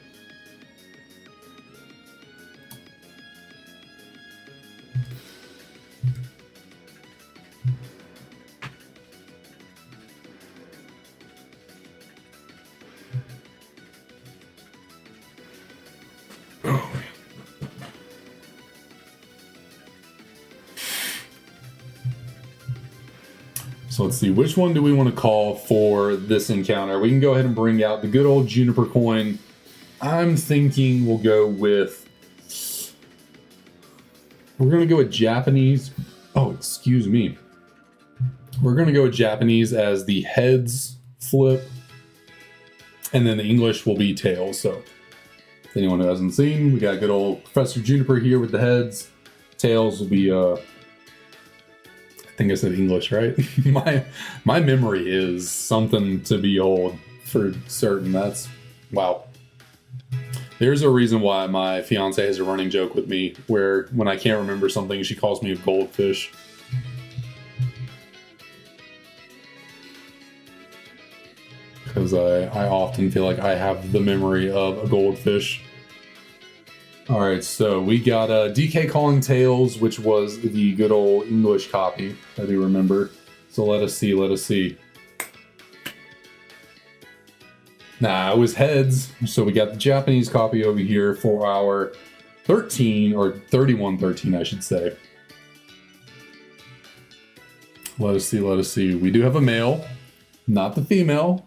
So let's see, which one do we want to call for this encounter? We can go ahead and bring out the good old Juniper coin. I'm thinking we'll go with... We're going to go with Japanese. Oh, excuse me. We're going to go with Japanese as the heads flip. And then the English will be tails. So if anyone who hasn't seen, we got good old Professor Juniper here with the heads. Tails will be... I think I said English, right? my memory is something to behold for certain. That's wow. There's a reason why my fiance has a running joke with me where when I can't remember something, she calls me a goldfish. Because I often feel like I have the memory of a goldfish. All right, so we got DK Calling Tales, which was the good old English copy, I do remember. So let us see. Nah, it was heads. So we got the Japanese copy over here for our 13, or 3113, I should say. Let us see. We do have a male, not the female.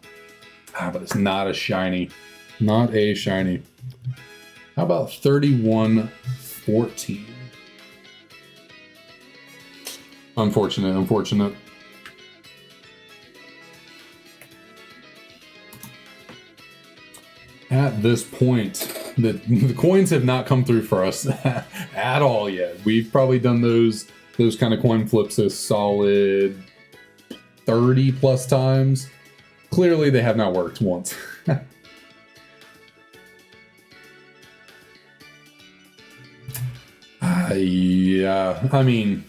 But it's not a shiny. Not a shiny. How about 3114? Unfortunate. At this point, the coins have not come through for us at all yet. We've probably done those kind of coin flips a solid 30 plus times. Clearly, they have not worked once. Yeah, I mean,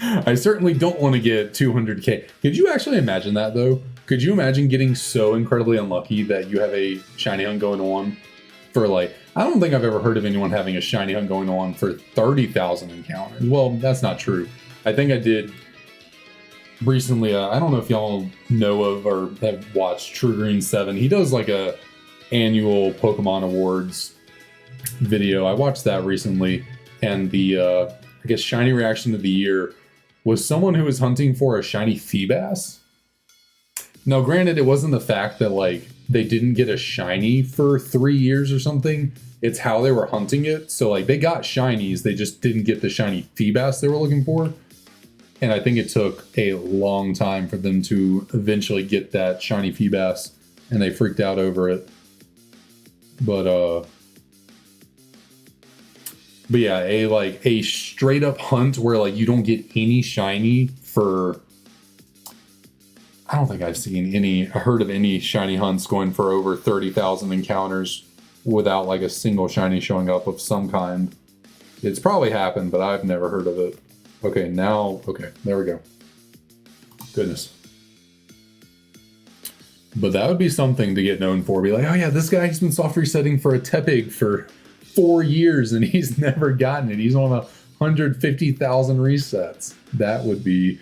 I certainly don't want to get 200k. Could you actually imagine that, though? Could you imagine getting so incredibly unlucky that you have a shiny hunt going on for, like, I don't think I've ever heard of anyone having a shiny hunt going on for 30,000 encounters. Well, that's not true. I think I did recently. I don't know if y'all know of or have watched True Green 7. He does like a annual Pokemon Awards video. I watched that recently, and the I guess shiny reaction of the year was someone who was hunting for a shiny Feebas. Now, granted, it wasn't the fact that like they didn't get a shiny for 3 years or something. It's how they were hunting it. So like they got shinies, they just didn't get the shiny Feebas they were looking for. And I think it took a long time for them to eventually get that shiny Feebas, and they freaked out over it. But yeah, a straight up hunt where like you don't get any shiny for, I don't think I've heard of any shiny hunts going for over 30,000 encounters without like a single shiny showing up of some kind. It's probably happened, but I've never heard of it. Okay, there we go. Goodness. But that would be something to get known for. Be like, oh yeah, this guy's been soft resetting for a Tepig for 4 years and he's never gotten it. He's on 150,000 resets. That would be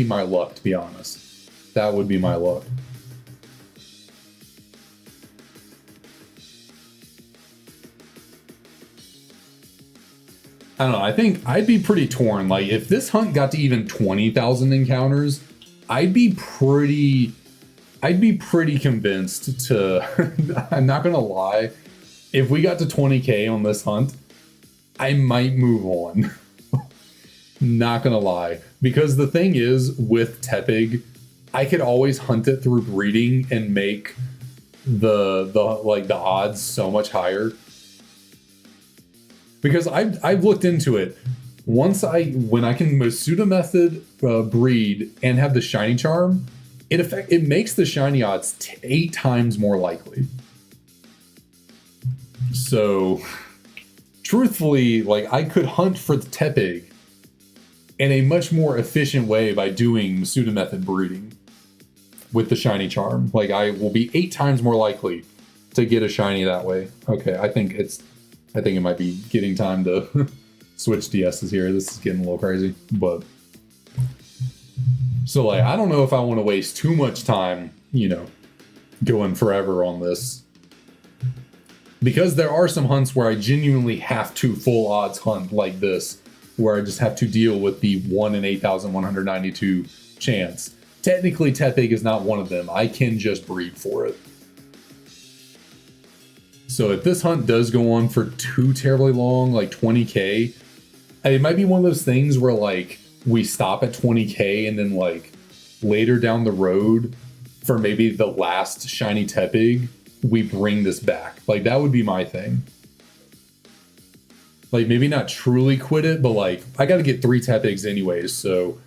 my luck, to be honest. That would be my luck. I don't know. I think I'd be pretty torn. Like, if this hunt got to even 20,000 encounters, I'd be pretty convinced to, I'm not going to lie, if we got to 20k on this hunt, I might move on. Not going to lie. Because the thing is, with Tepig, I could always hunt it through breeding and make the odds so much higher. Because I've looked into it. When I can pseudo method breed and have the shiny charm, it makes the shiny odds 8 times more likely. So, truthfully, like I could hunt for the Tepig in a much more efficient way by doing pseudo method breeding with the shiny charm. Like I will be 8 times more likely to get a shiny that way. Okay, I think it might be getting time to switch DSs here. This is getting a little crazy, but so like I don't know if I want to waste too much time, going forever on this, because there are some hunts where I genuinely have to full odds hunt like this, where I just have to deal with the 1 in 8,192 chance. Technically, Tepig is not one of them. I can just breed for it. So if this hunt does go on for too terribly long, like 20k, it might be one of those things where like we stop at 20k and then like later down the road for maybe the last shiny Tepig, we bring this back. Like that would be my thing. Like maybe not truly quit it, but like I got to get 3 Tepigs anyways, so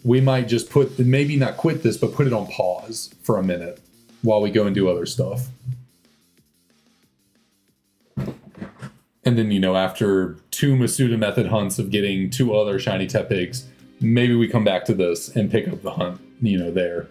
we might just maybe not quit this, but put it on pause for a minute while we go and do other stuff. And then, you know, after 2 Masuda method hunts of getting 2 other shiny Tepigs, maybe we come back to this and pick up the hunt, you know, there.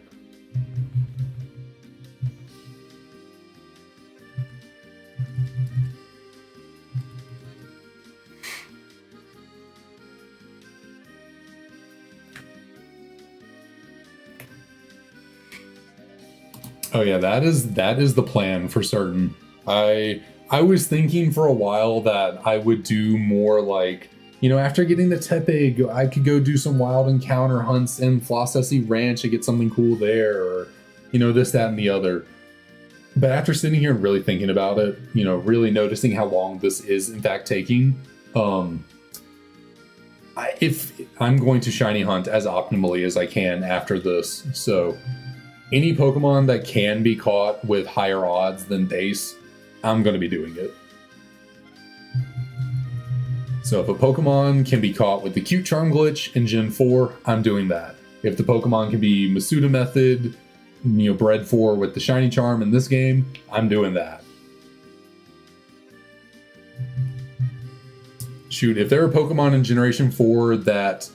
Oh yeah, that is the plan for certain. I was thinking for a while that I would do more like, you know, after getting the Tepig, I could go do some wild encounter hunts in Flossessie Ranch and get something cool there, or, you know, this, that, and the other. But after sitting here and really thinking about it, you know, really noticing how long this is in fact taking, if I'm going to shiny hunt as optimally as I can after this, so any Pokemon that can be caught with higher odds than base, I'm going to be doing it. So if a Pokemon can be caught with the Cute Charm glitch in Gen 4, I'm doing that. If the Pokemon can be Masuda method, you know, bred for with the Shiny Charm in this game, I'm doing that. Shoot, if there are Pokemon in Generation 4 that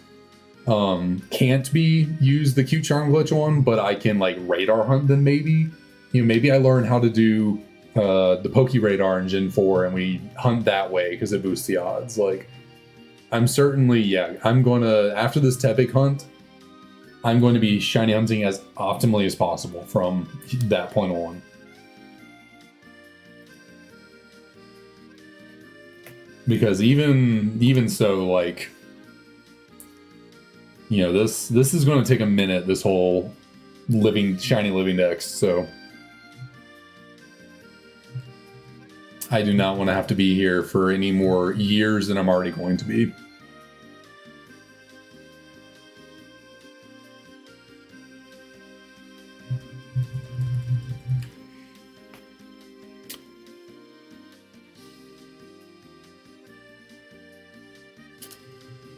can't be used the Cute Charm glitch on, but I can like radar hunt them, maybe, you know, maybe I learn how to do the Poke Radar in Gen 4 and we hunt that way because it boosts the odds. Like, I'm certainly, yeah, I'm going to, after this Tepig hunt, I'm going to be shiny hunting as optimally as possible from that point on. Because even so, like, you know, this is going to take a minute, this whole shiny living dex, so I do not want to have to be here for any more years than I'm already going to be.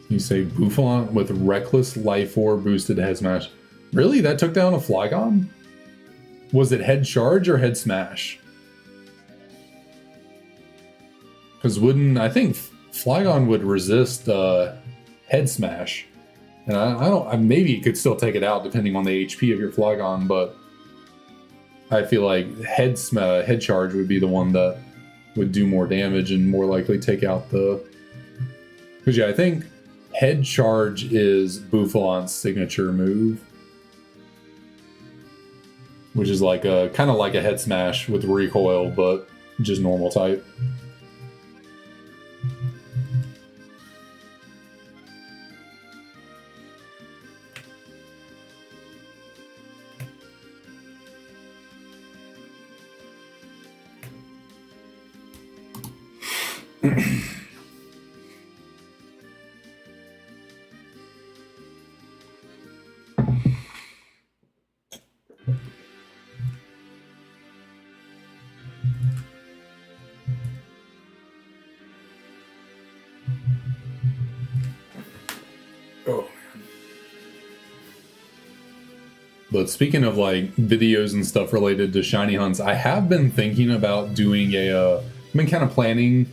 You say Bouffant with Reckless Life Orb boosted head smash. Really? That took down a Flygon? Was it head charge or head smash? Because I think Flygon would resist head smash. And I maybe you could still take it out depending on the HP of your Flygon, but I feel like head charge would be the one that would do more damage and more likely take out the... Because yeah, I think head charge is Bouffant's signature move, which is like a kind of like a head smash with recoil, but just normal type. But speaking of like videos and stuff related to shiny hunts, I have been thinking about doing I've been kind of planning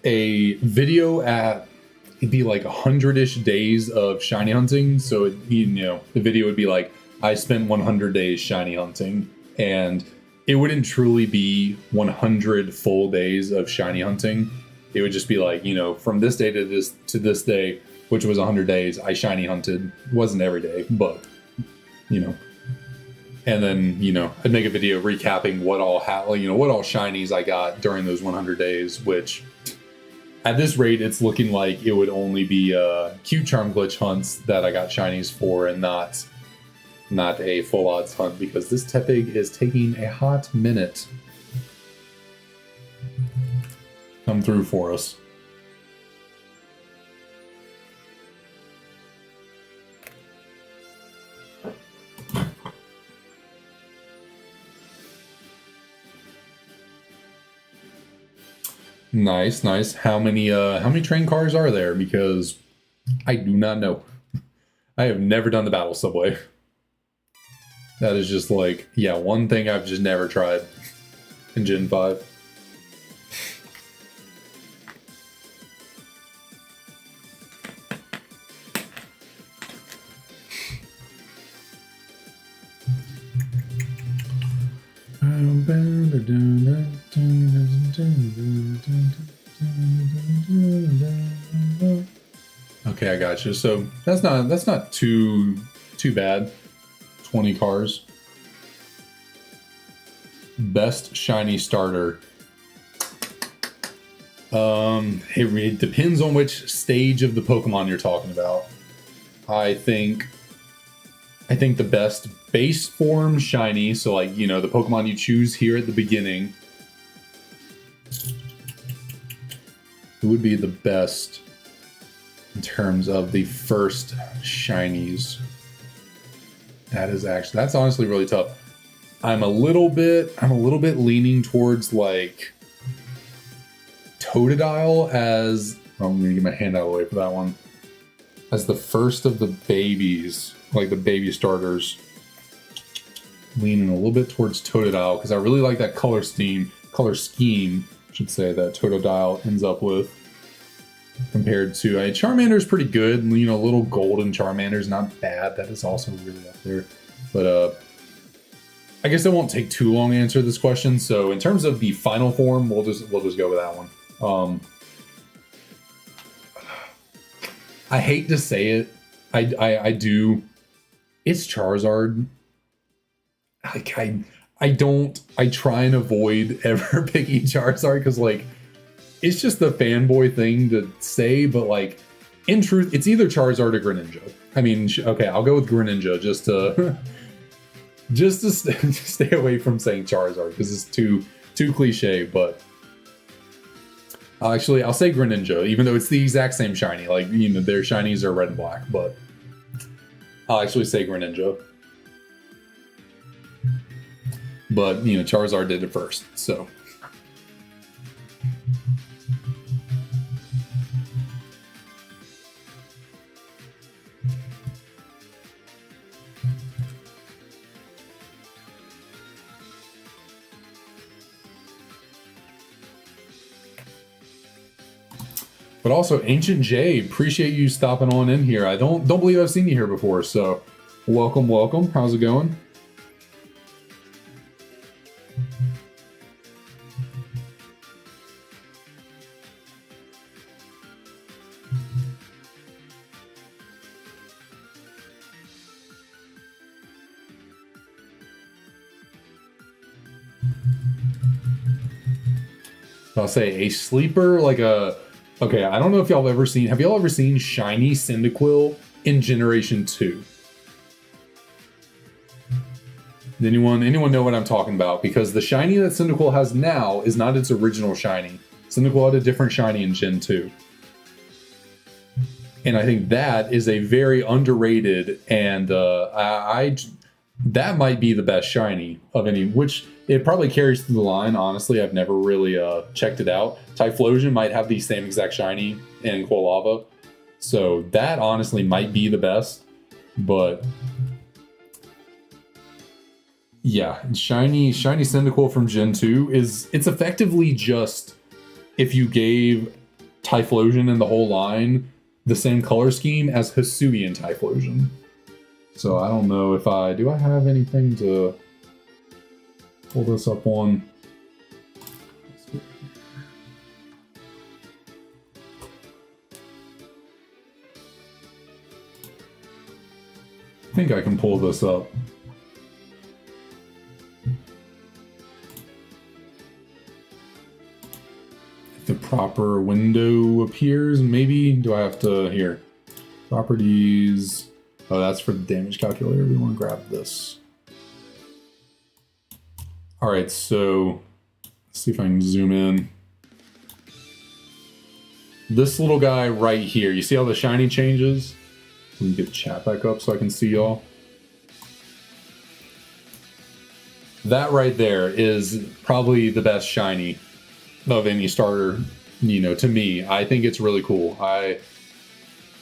a video it'd be like 100-ish days of shiny hunting. So, you know, the video would be like, I spent 100 days shiny hunting, and it wouldn't truly be 100 full days of shiny hunting. It would just be like, you know, from this day to this day, which was 100 days, I shiny hunted. It wasn't every day, but, you know. And then, you know, I'd make a video recapping what all shinies I got during those 100 days, which at this rate, it's looking like it would only be Cute Charm glitch hunts that I got shinies for, and not a full odds hunt, because this Tepig is taking a hot minute. Come through for us. Nice, nice. How many train cars are there? Because I do not know. I have never done the battle subway. That is just like, yeah, one thing I've just never tried in Gen 5. Okay, I got you. So that's not too bad. 20 cars. Best shiny starter. It depends on which stage of the Pokemon you're talking about. I think the best base form shiny, so like, you know, the Pokemon you choose here at the beginning, who would be the best in terms of the first shinies? That's honestly really tough. I'm a little bit leaning towards like Totodile as, I'm gonna get my hand out of the way for that one, as the first of the babies, like the baby starters. Leaning a little bit towards Totodile because I really like that color scheme, I should say, that Totodile ends up with. Compared to Charmander's pretty good, you know, little golden Charmander's not bad. That is also really up there. But I guess it won't take too long to answer this question. So in terms of the final form, we'll just go with that one. I hate to say it, I do. It's Charizard. Like I try and avoid ever picking Charizard because like it's just the fanboy thing to say, but like in truth, it's either Charizard or Greninja. I mean, okay, I'll go with Greninja just to stay away from saying Charizard because it's too cliche. But actually, I'll say Greninja, even though it's the exact same shiny. Like, you know, their shinies are red and black, but I'll actually say Greninja. But, you know, Charizard did it first, so. But also, Ancient J, appreciate you stopping on in here. I don't believe I've seen you here before, so welcome. How's it going? I'll say a sleeper, like a... Okay, I don't know if y'all have y'all ever seen Shiny Cyndaquil in Generation 2? Anyone know what I'm talking about? Because the shiny that Cyndaquil has now is not its original shiny. Cyndaquil had a different shiny in Gen 2. And I think that is a very underrated, and that might be the best shiny of any, which it probably carries through the line. Honestly, I've never really checked it out. Typhlosion might have the same exact shiny in Quilava, so that honestly might be the best. But yeah, shiny Cyndaquil from Gen 2 it's effectively just if you gave Typhlosion and the whole line the same color scheme as Hisuian Typhlosion. So I don't know if I have anything to pull this up on. I think I can pull this up. If the proper window appears, maybe. Do I have to, here, properties. Oh, that's for the damage calculator. We want to grab this. All right, so let's see if I can zoom in. This little guy right here, you see how the shiny changes? Let me get chat back up so I can see y'all. That right there is probably the best shiny of any starter, you know, to me. I think it's really cool. I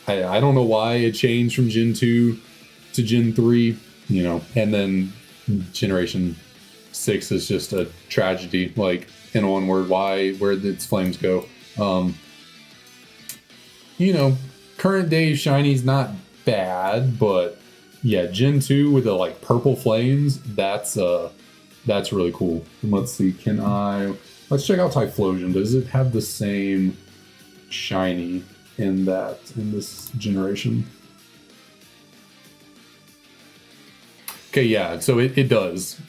don't know why it changed from Gen 2 to Gen 3, you know, and then Generation 6 is just a tragedy, like, in one word. Where did its flames go? You know, current day shiny's not bad, but yeah, Gen 2 with the like purple flames, that's That's really cool. And let's see, let's check out Typhlosion. Does it have the same shiny in this generation? Okay, yeah, so it does.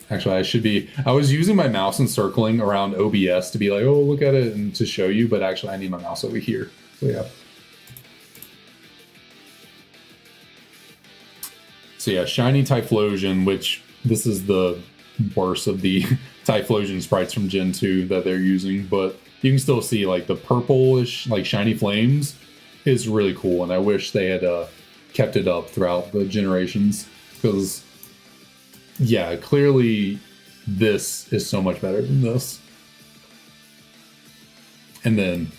Actually, I was using my mouse and circling around OBS to be like, oh, look at it, and to show you, but actually I need my mouse over here. So yeah. So yeah, shiny Typhlosion, which this is the worst of the Typhlosion sprites from Gen 2 that they're using, but you can still see like the purplish, like shiny flames is really cool, and I wish they had kept it up throughout the generations, because yeah, clearly this is so much better than this. And then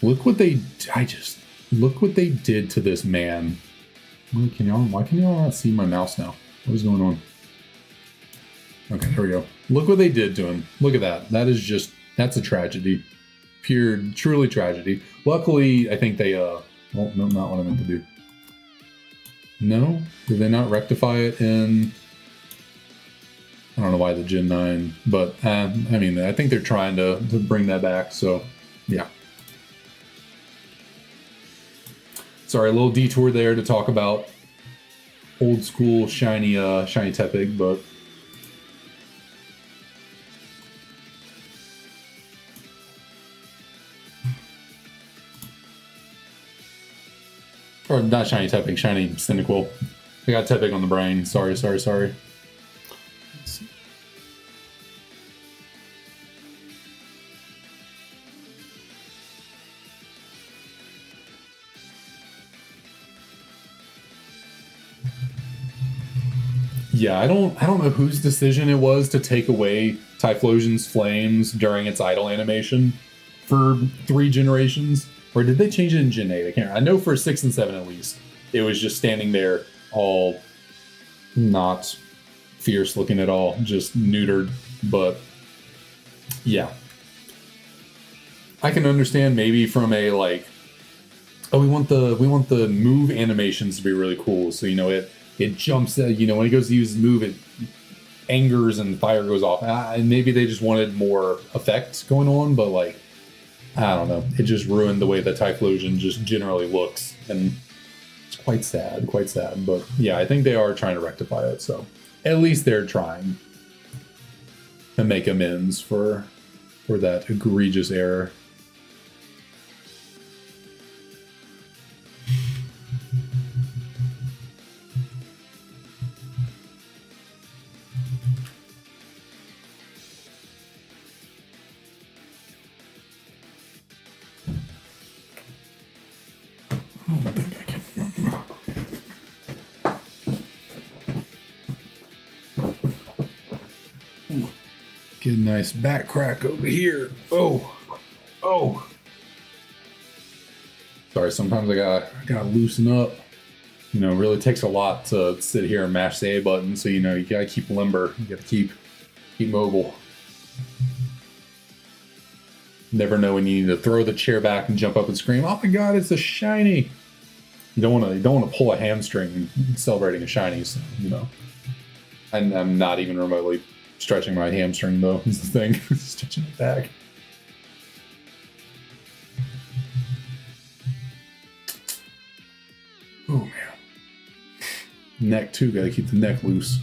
look what they did to this man. Why can y'all not see my mouse now? What is going on? Okay, here we go. Look what they did to him. Look at that. That's a tragedy. Truly tragedy. Luckily, I think they, well, no, not what I meant to do. No? Did they not rectify it in... I don't know why the Gen 9, but, I mean, I think they're trying to bring that back, so, yeah. Sorry, a little detour there to talk about old school shiny Tepig, but... Or not shiny Tepig, shiny Cyndaquil. I got Tepig on the brain. Sorry. Yeah, I don't know whose decision it was to take away Typhlosion's flames during its idle animation for 3 generations. Or did they change it in Gen 8? I can't remember. I know for 6 and 7 at least, it was just standing there all not fierce looking at all, just neutered. But yeah. I can understand maybe from a like, oh, we want the move animations to be really cool. So, you know, it jumps, when he goes to use his move, it angers and fire goes off. And maybe they just wanted more effects going on, but like, I don't know. It just ruined the way that Typhlosion just generally looks. And it's quite sad. But yeah, I think they are trying to rectify it. So at least they're trying to make amends for that egregious error. Get a nice back crack over here. Oh. Sorry, sometimes I gotta loosen up. You know, it really takes a lot to sit here and mash the A button, so you know you gotta keep limber. You gotta keep mobile. Never know when you need to throw the chair back and jump up and scream, "Oh my god, it's a shiny!" You don't want to pull a hamstring celebrating a shiny. So, you know, I'm not even remotely stretching my hamstring though. Is the thing, stretching it back. Oh man, neck too. Got to keep the neck loose.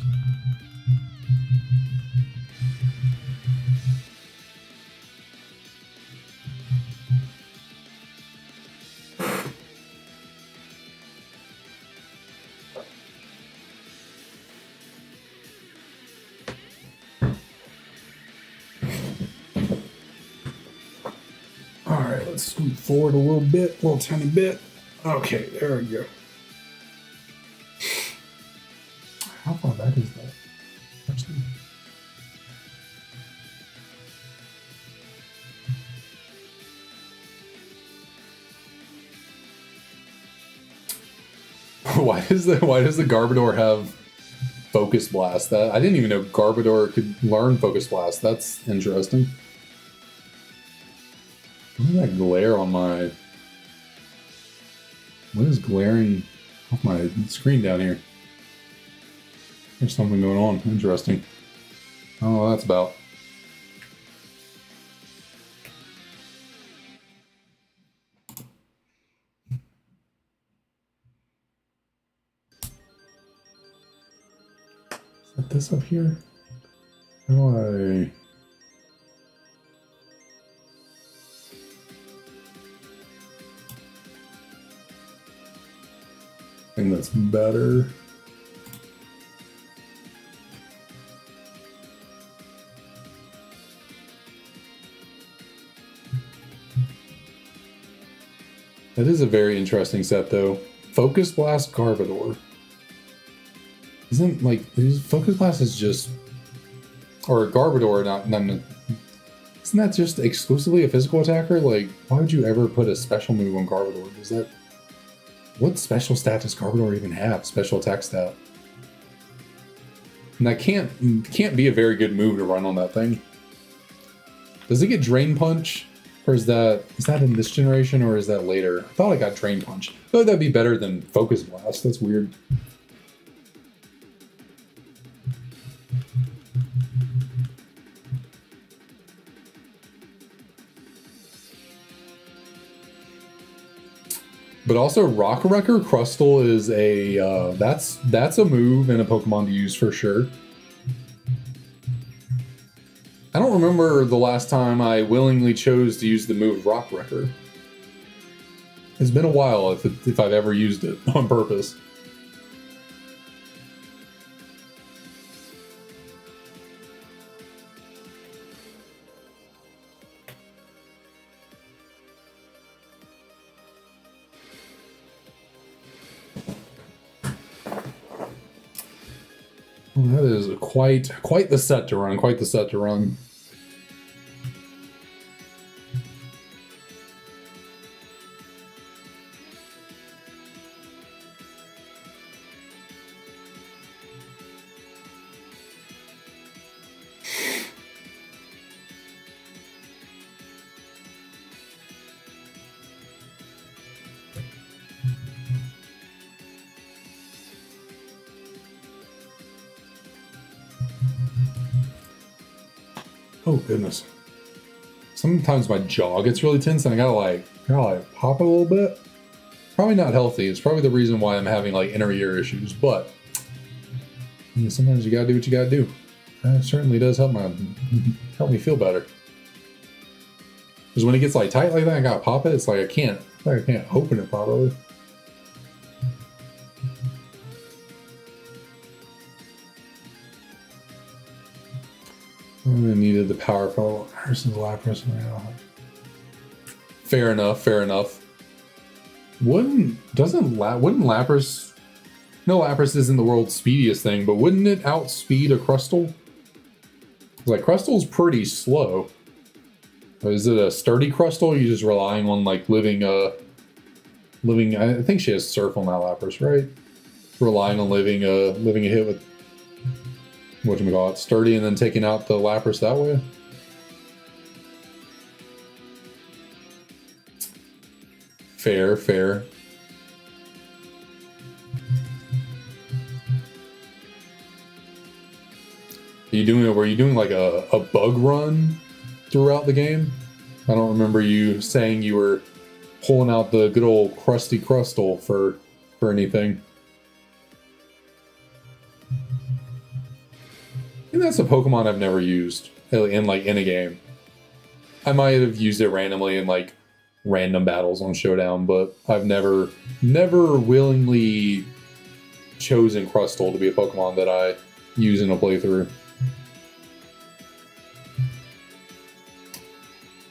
Let's scoot forward a little tiny bit. Okay, there we go. How far back is that? Actually, why does the Garbodor have Focus Blast? That I didn't even know Garbodor could learn Focus Blast. That's interesting. What is that glare on my... What is glaring off my screen down here? There's something going on. Interesting. Oh, that's about. Is that this up here? How do I... I think that's better. That is a very interesting set, though. Focus Blast Garbodor. Isn't, like, Focus Blast is just... Or Garbodor, not... Isn't that just exclusively a physical attacker? Like, why would you ever put a special move on Garbodor? Does that... What special stat does Garbodor even have? Special attack stat. And that can't be a very good move to run on that thing. Does it get Drain Punch? Or is that in this generation, or is that later? I thought I got Drain Punch. I thought that'd be better than Focus Blast. That's weird. But also, Rock Wrecker Crustle is a that's a move and a Pokemon to use for sure. I don't remember the last time I willingly chose to use the move Rock Wrecker. It's been a while if I've ever used it on purpose. Well, that is quite the set to run. Quite the set to run. Oh goodness. Sometimes my jaw gets really tense and I gotta like pop it a little bit. Probably not healthy. It's probably the reason why I'm having like inner ear issues, but you know, sometimes you gotta do what you gotta do. That certainly does help me feel better. Because when it gets like tight like that, I gotta pop it. It's like I can't open it properly. I needed the powerful versus Lapras. Fair enough. Fair enough. Wouldn't Lapras? No, Lapras isn't the world's speediest thing, but wouldn't it outspeed a Crustle? Like Crustle's pretty slow. Is it a sturdy Crustle? Or are you just relying on like living? I think she has Surf on that Lapras, right? Relying on living a hit with whatchamacallit, sturdy, and then taking out the Lapras that way. Fair. Were you doing like a bug run throughout the game? I don't remember you saying you were pulling out the good old crusty Crustle for anything. And that's a Pokemon I've never used in a game. I might have used it randomly in like random battles on Showdown, but I've never willingly chosen Crustle to be a Pokemon that I use in a playthrough.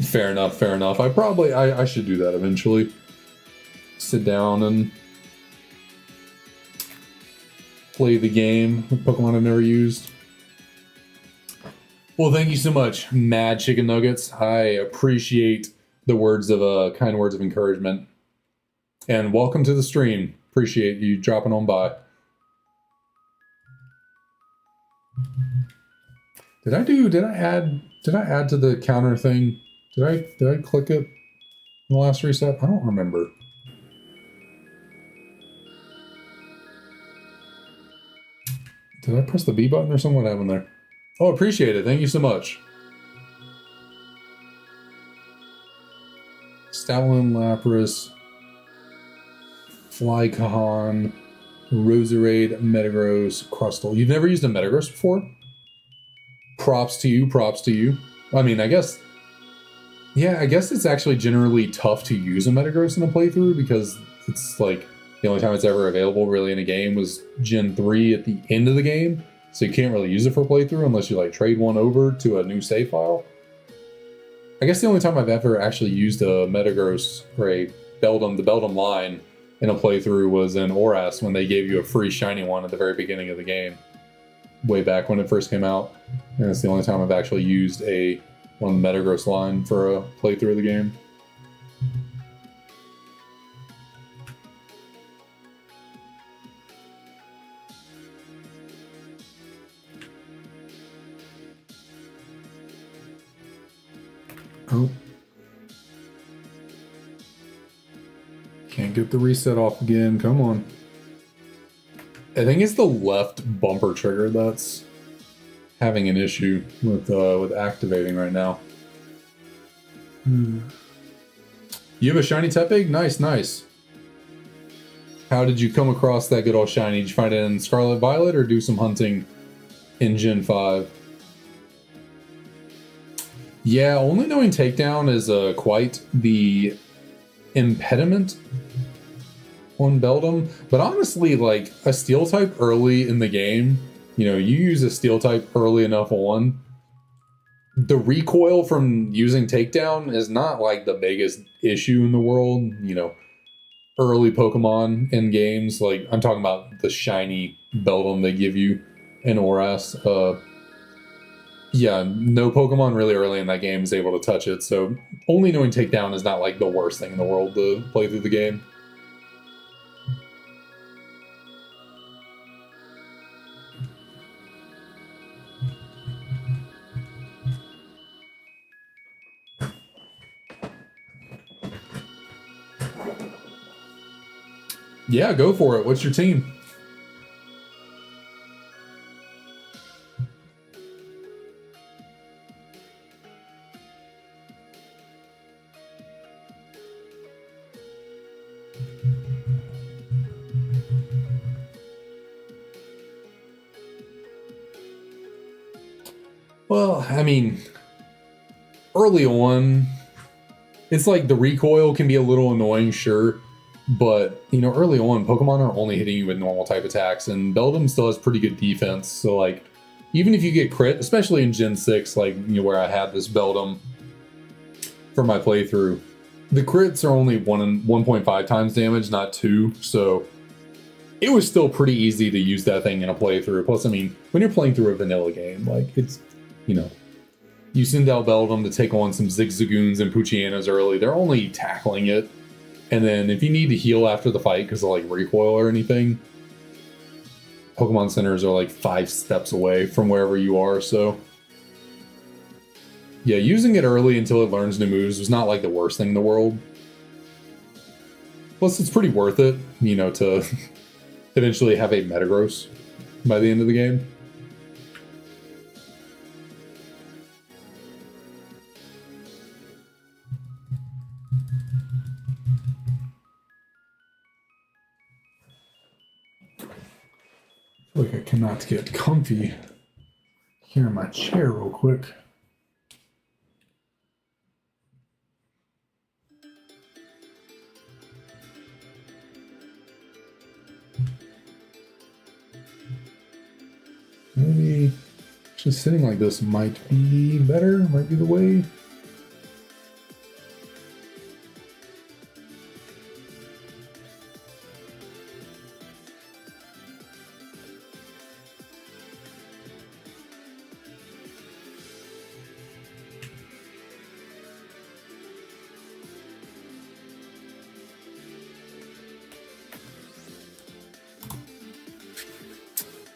Fair enough. I should do that eventually. Sit down and play the game with Pokemon I've never used. Well, thank you so much, Mad Chicken Nuggets. I appreciate the kind words of encouragement. And welcome to the stream. Appreciate you dropping on by. Did I add to the counter thing? Did I click it in the last reset? I don't remember. Did I press the B button or something? What happened there? Oh, appreciate it. Thank you so much. Stoutland, Lapras, Flycaon, Roserade, Metagross, Crustle. You've never used a Metagross before? Props to you, props to you. I mean, I guess... Yeah, I guess it's actually generally tough to use a Metagross in a playthrough because it's like the only time it's ever available really in a game was Gen 3 at the end of the game. So you can't really use it for playthrough unless you like trade one over to a new save file. I guess the only time I've ever actually used a Metagross or a Beldum, the Beldum line in a playthrough was in Oras when they gave you a free shiny one at the very beginning of the game. Way back when it first came out. And it's the only time I've actually used one Metagross line for a playthrough of the game. Oh. Can't get the reset off again. Come on. I think it's the left bumper trigger that's having an issue with activating right now. You have a shiny Tepig? Nice, nice. How did you come across that good old shiny? Did you find it in Scarlet Violet or do some hunting in Gen 5? Yeah, only knowing Takedown is quite the impediment on Beldum. But honestly, like, a Steel type early in the game, you know, you use a Steel type early enough on, the recoil from using Takedown is not, like, the biggest issue in the world. You know, early Pokemon in games, like, I'm talking about the shiny Beldum they give you in Oras. Yeah, no Pokemon really early in that game is able to touch it, so only knowing Takedown is not like the worst thing in the world to play through the game. Yeah, go for it. What's your team? Well, I mean, early on, it's like the recoil can be a little annoying, sure, but, you know, early on, Pokemon are only hitting you with normal type attacks, and Beldum still has pretty good defense, so, like, even if you get crit, especially in Gen 6, like, you know, where I had this Beldum for my playthrough, the crits are only 1.5 times damage, not 2, so it was still pretty easy to use that thing in a playthrough. Plus, I mean, when you're playing through a vanilla game, like, it's, you know, you send out Beldum to take on some Zigzagoons and Poochyena early, they're only tackling it. And then if you need to heal after the fight because of, like, recoil or anything, Pokemon centers are, like, 5 steps away from wherever you are, so... Yeah, using it early until it learns new moves was not, like, the worst thing in the world. Plus, it's pretty worth it, you know, to eventually have a Metagross by the end of the game. I feel like I cannot get comfy here in my chair real quick. Maybe just sitting like this might be better, might be the way.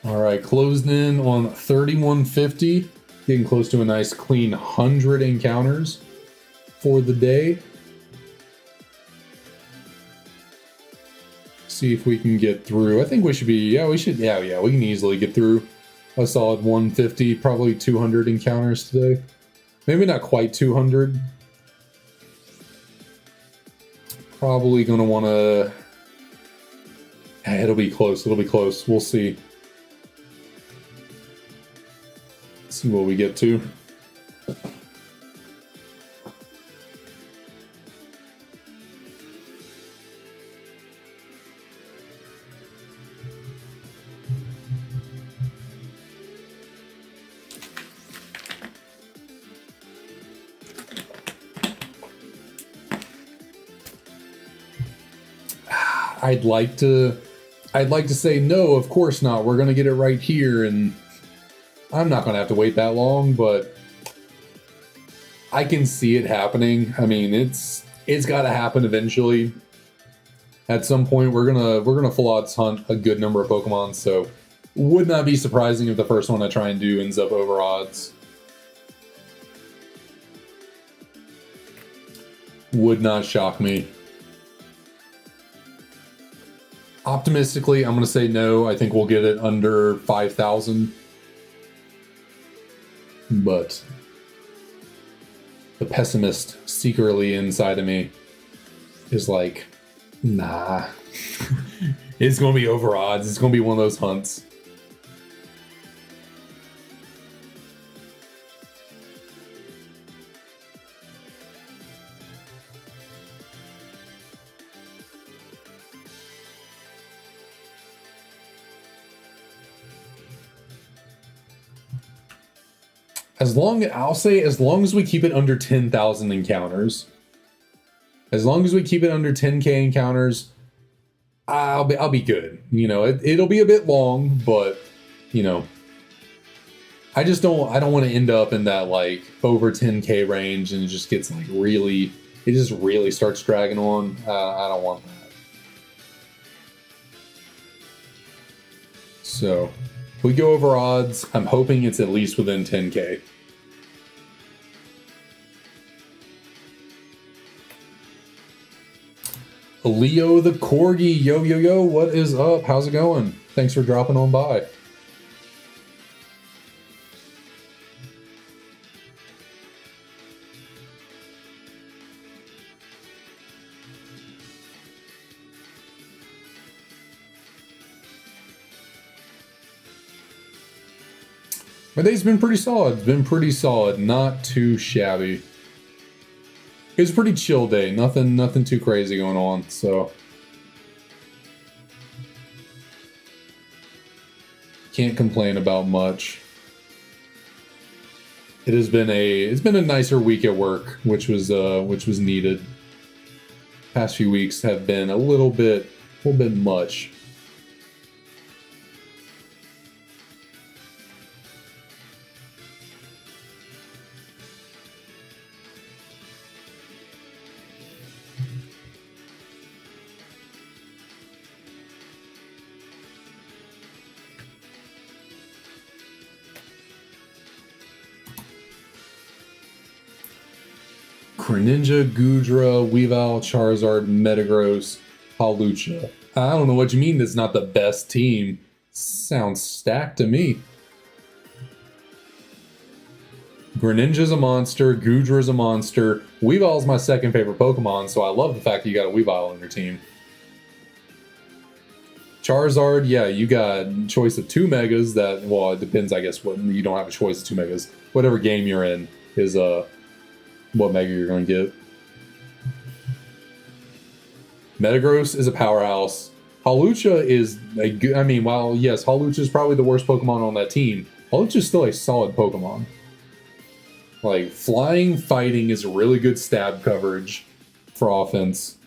All right, closed in on 3150, getting close to a nice clean 100 encounters for the day. See if we can get through. I think we should be, we can easily get through a solid 150, probably 200 encounters today. Maybe not quite 200. Probably gonna want to. It'll be close. It'll be close. We'll see. See what we get to. I'd like to say no, of course not. We're gonna get it right here, and I'm not gonna have to wait that long, but I can see it happening. I mean, it's got to happen eventually. At some point, we're gonna full odds hunt a good number of Pokemon, so would not be surprising if the first one I try and do ends up over odds. Would not shock me. Optimistically, I'm going to say no. I think we'll get it under 5,000. But the pessimist secretly inside of me is like, nah. It's going to be over odds. It's going to be one of those hunts. I'll say as long as we keep it under 10,000 encounters, as long as we keep it under 10K encounters, I'll be good. You know, it'll be a bit long, but you know, I don't want to end up in that like over 10K range and it just gets like really starts dragging on. I don't want that. So if we go over odds, I'm hoping it's at least within 10K. Leo the Corgi, yo, what is up? How's it going? Thanks for dropping on by. My day's been pretty solid. Not too shabby. It was a pretty chill day. Nothing too crazy going on. So can't complain about much. It's been a nicer week at work, which was needed. Past few weeks have been a little bit much. Greninja, Goodra, Weavile, Charizard, Metagross, Hawlucha. I don't know what you mean it's not the best team. Sounds stacked to me. Greninja's a monster, Goodra's a monster. Weavile's my second favorite Pokemon, so I love the fact that you got a Weavile on your team. Charizard, yeah, you got a choice of 2 Megas that, well, it depends, I guess, what you don't have a choice of 2 Megas. Whatever game you're in is what Mega you're going to get. Metagross is a powerhouse. Hawlucha is a good... I mean, while, yes, Hawlucha is probably the worst Pokemon on that team, Hawlucha is still a solid Pokemon. Like, flying, fighting is really good stab coverage for offense.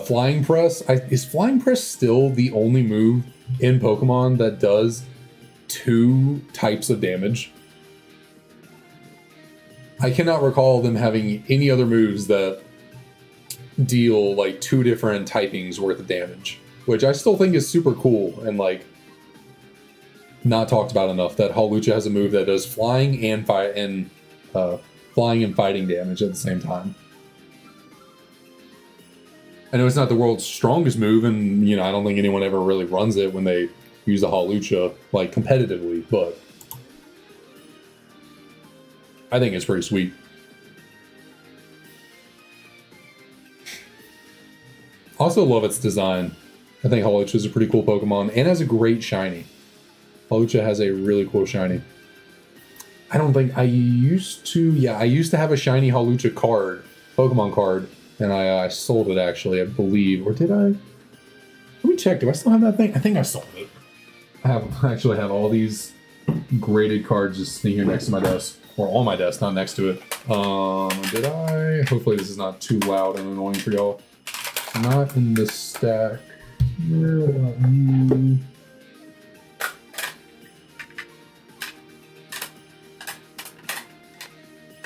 Flying Press... is Flying Press still the only move in Pokemon that does 2 types of damage? I cannot recall them having any other moves that deal like 2 different typings worth of damage, which I still think is super cool and like not talked about enough. That Hawlucha has a move that does flying and fighting damage at the same time. I know it's not the world's strongest move, and you know I don't think anyone ever really runs it when they use a Hawlucha like competitively, but I think it's pretty sweet. Also love its design. I think Hawlucha is a pretty cool Pokemon and has a great shiny. Hawlucha has a really cool shiny. I don't think I used to. Yeah, I used to have a shiny Hawlucha card, Pokemon card, and I sold it actually, I believe. Or did I? Let me check. Do I still have that thing? I think I sold it. I actually have all these graded cards just sitting here next to my desk, or on my desk, not next to it. Did I? Hopefully this is not too loud and annoying for y'all. Not in the stack.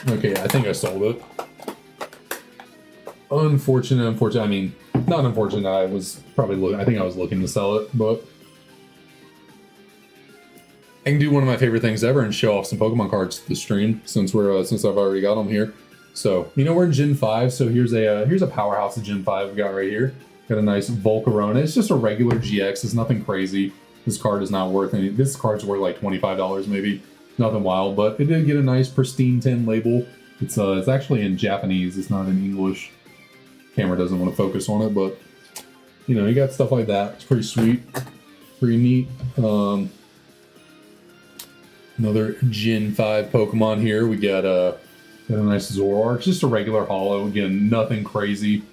Okay, I think I sold it. Unfortunate. I mean, not unfortunate. I was probably I think I was looking to sell it, but I can do one of my favorite things ever and show off some Pokemon cards to the stream since I've already got them here. So we're in Gen 5. So here's a powerhouse of Gen 5 we got right here. Got a nice Volcarona. It's just a regular GX. It's nothing crazy. This card is not worth any. This card's worth like $25 maybe. Nothing wild, but it did get a nice pristine tin label. It's actually in Japanese. It's not in English. Camera doesn't want to focus on it, but you got stuff like that. It's pretty sweet, pretty neat. Another Gen 5 Pokemon here. We got a nice Zoroark, just a regular holo. Again, nothing crazy.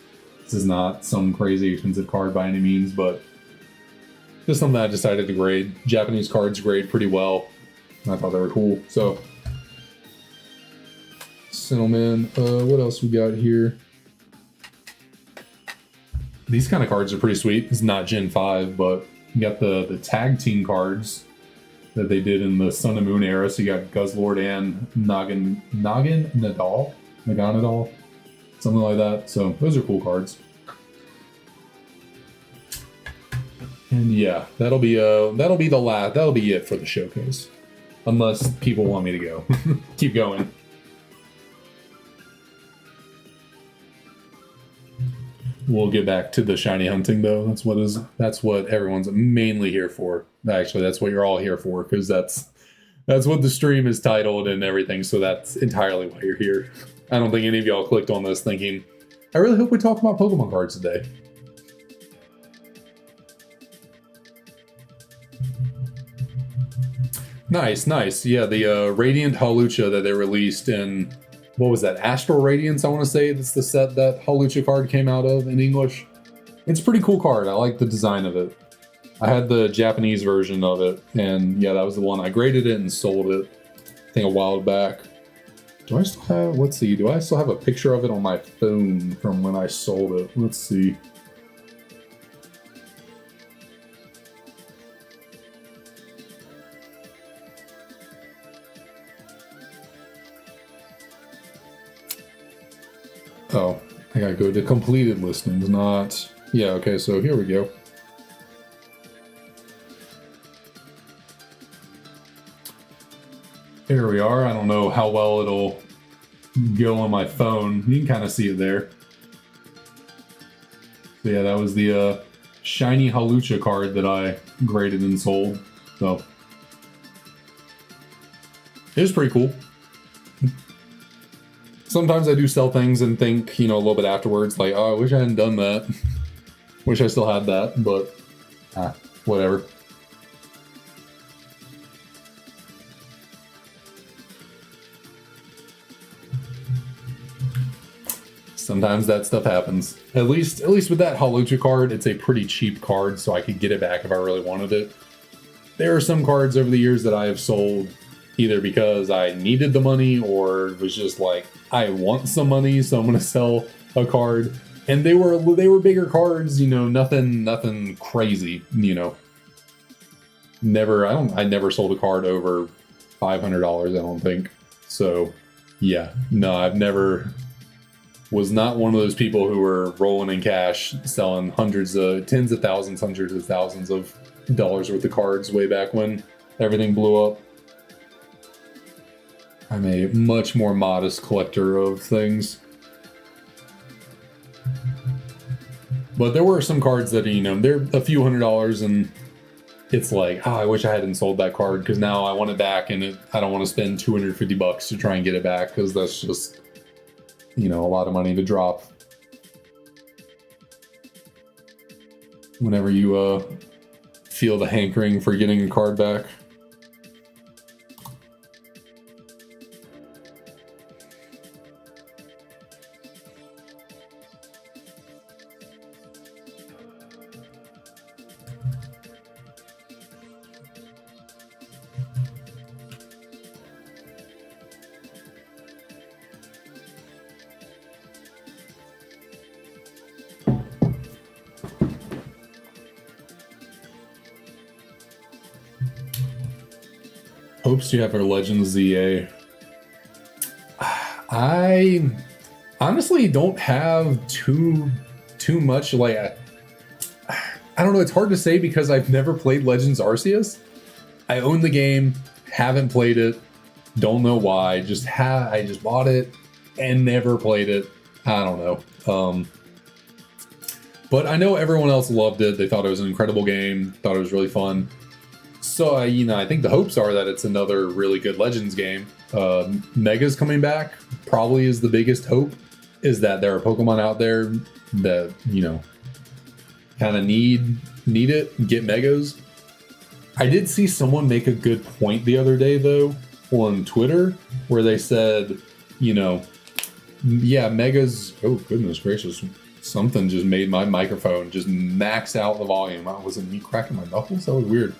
This is not some crazy expensive card by any means, but just something I decided to grade. Japanese cards grade pretty well. I thought they were cool. So, Cinnamon. What else we got here? These kind of cards are pretty sweet. It's not Gen 5, but you got the tag team cards that they did in the Sun and Moon era. So you got Guzzlord and Naganadal, something like that. So those are cool cards. And yeah, that'll be it for the showcase. Unless people want me to go. Keep going. We'll get back to the shiny hunting though. That's what everyone's mainly here for. Actually, that's what you're all here for, because that's what the stream is titled and everything, so that's entirely why you're here. I don't think any of y'all clicked on this thinking, I really hope we talk about Pokemon cards today. Nice. Yeah, the Radiant Hawlucha that they released in, what was that, Astral Radiance, I want to say. That's the set that Hawlucha card came out of in English. It's a pretty cool card. I like the design of it. I had the Japanese version of it, and yeah, that was the one. I graded it and sold it, I think a while back. Do I still have, let's see, do I still have a picture of it on my phone from when I sold it? Let's see. Oh, I gotta go to completed listings, not... Yeah, okay, so here we go. Here we are. I don't know how well it'll go on my phone. You can kind of see it there. So yeah, that was the shiny Hawlucha card that I graded and sold. So it was pretty cool. Sometimes I do sell things and think, a little bit afterwards, like, oh, I wish I hadn't done that. Wish I still had that, but whatever. Sometimes that stuff happens. At least with that Hawlucha card, it's a pretty cheap card, so I could get it back if I really wanted it. There are some cards over the years that I have sold either because I needed the money or it was just like, I want some money, so I'm gonna sell a card. And they were bigger cards, nothing crazy, I never sold a card over $500, I don't think. So yeah, no, was not one of those people who were rolling in cash, selling tens of thousands, hundreds of thousands of dollars worth of cards way back when everything blew up. I'm a much more modest collector of things. But there were some cards that, they're a few $100s, and it's like, oh, I wish I hadn't sold that card because now I want it back, and I don't want to spend $250 to try and get it back because that's just, a lot of money to drop. Whenever you feel the hankering for getting a card back. Hopes you have our Legends ZA. I honestly don't have too much, like, I don't know, it's hard to say because I've never played Legends Arceus. I own the game, haven't played it, don't know why, I just bought it and never played it. I don't know. But I know everyone else loved it. They thought it was an incredible game, thought it was really fun. So, I think the hopes are that it's another really good Legends game. Mega's coming back probably is the biggest hope, is that there are Pokemon out there that, kind of need it, get Megas. I did see someone make a good point the other day, though, on Twitter, where they said, yeah, Megas, oh, goodness gracious, something just made my microphone just max out the volume. Was it me cracking my knuckles? That was weird.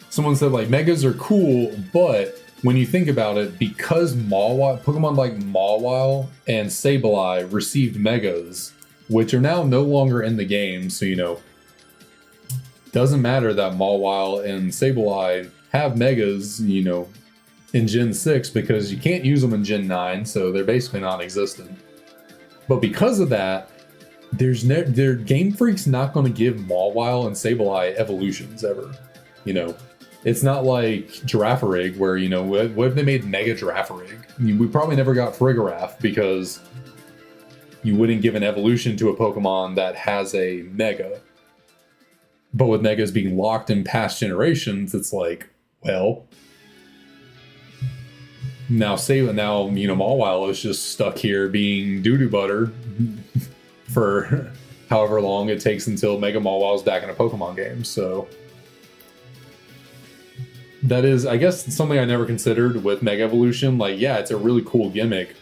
Someone said, like, Megas are cool, but when you think about it, because Pokemon like Mawile and Sableye received Megas, which are now no longer in the game, so, doesn't matter that Mawile and Sableye have Megas, in Gen 6, because you can't use them in Gen 9, so they're basically non-existent. But because of that, their Game Freak's not going to give Mawile and Sableye evolutions ever. It's not like Girafarig, where, what if they made Mega Girafarig? We probably never got Farigiraf because you wouldn't give an evolution to a Pokemon that has a Mega. But with Megas being locked in past generations, it's like, well, now Mawile is just stuck here being doo-doo butter for however long it takes until Mega Mawile's back in a Pokemon game. So that is, I guess, something I never considered with Mega Evolution. Like, yeah, it's a really cool gimmick,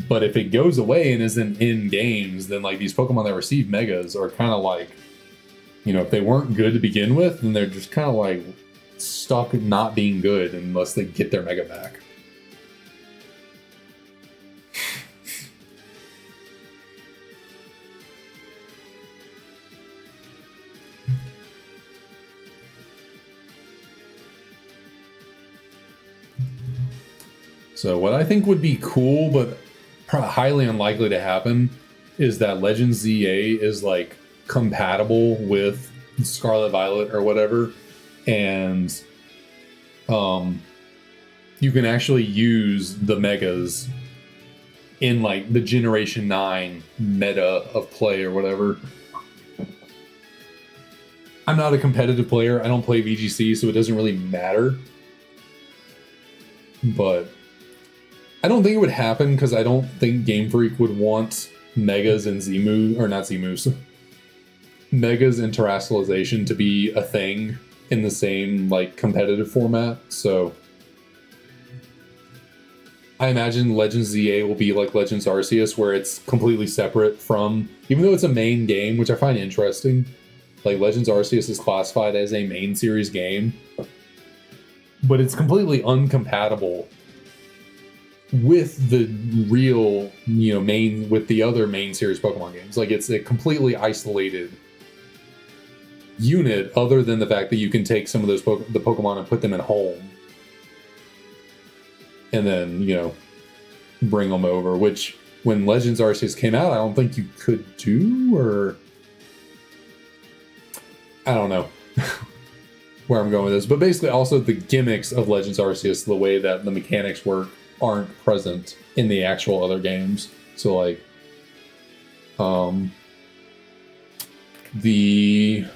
but if it goes away and isn't in games, then, like, these Pokemon that receive Megas are kind of like, if they weren't good to begin with, then they're just kind of like stuck not being good unless they get their Mega back. So what I think would be cool, but highly unlikely to happen, is that Legends ZA is, like, compatible with Scarlet Violet or whatever, and you can actually use the Megas in, like, the Generation 9 meta of play or whatever. I'm not a competitive player. I don't play VGC, so it doesn't really matter. But I don't think it would happen because I don't think Game Freak would want Megas and Megas and Terrestrialization to be a thing in the same, like, competitive format. So I imagine Legends ZA will be like Legends Arceus, where it's completely separate from, even though it's a main game, which I find interesting. Like, Legends Arceus is classified as a main series game, but it's completely uncompatible with the real, with the other main series Pokemon games. Like, it's a completely isolated unit, other than the fact that you can take some of those the Pokemon and put them in home, and then, bring them over, which, when Legends Arceus came out, I don't think you could do, or I don't know where I'm going with this. But basically, also, the gimmicks of Legends Arceus, the way that the mechanics work, aren't present in the actual other games. So, like, Um, the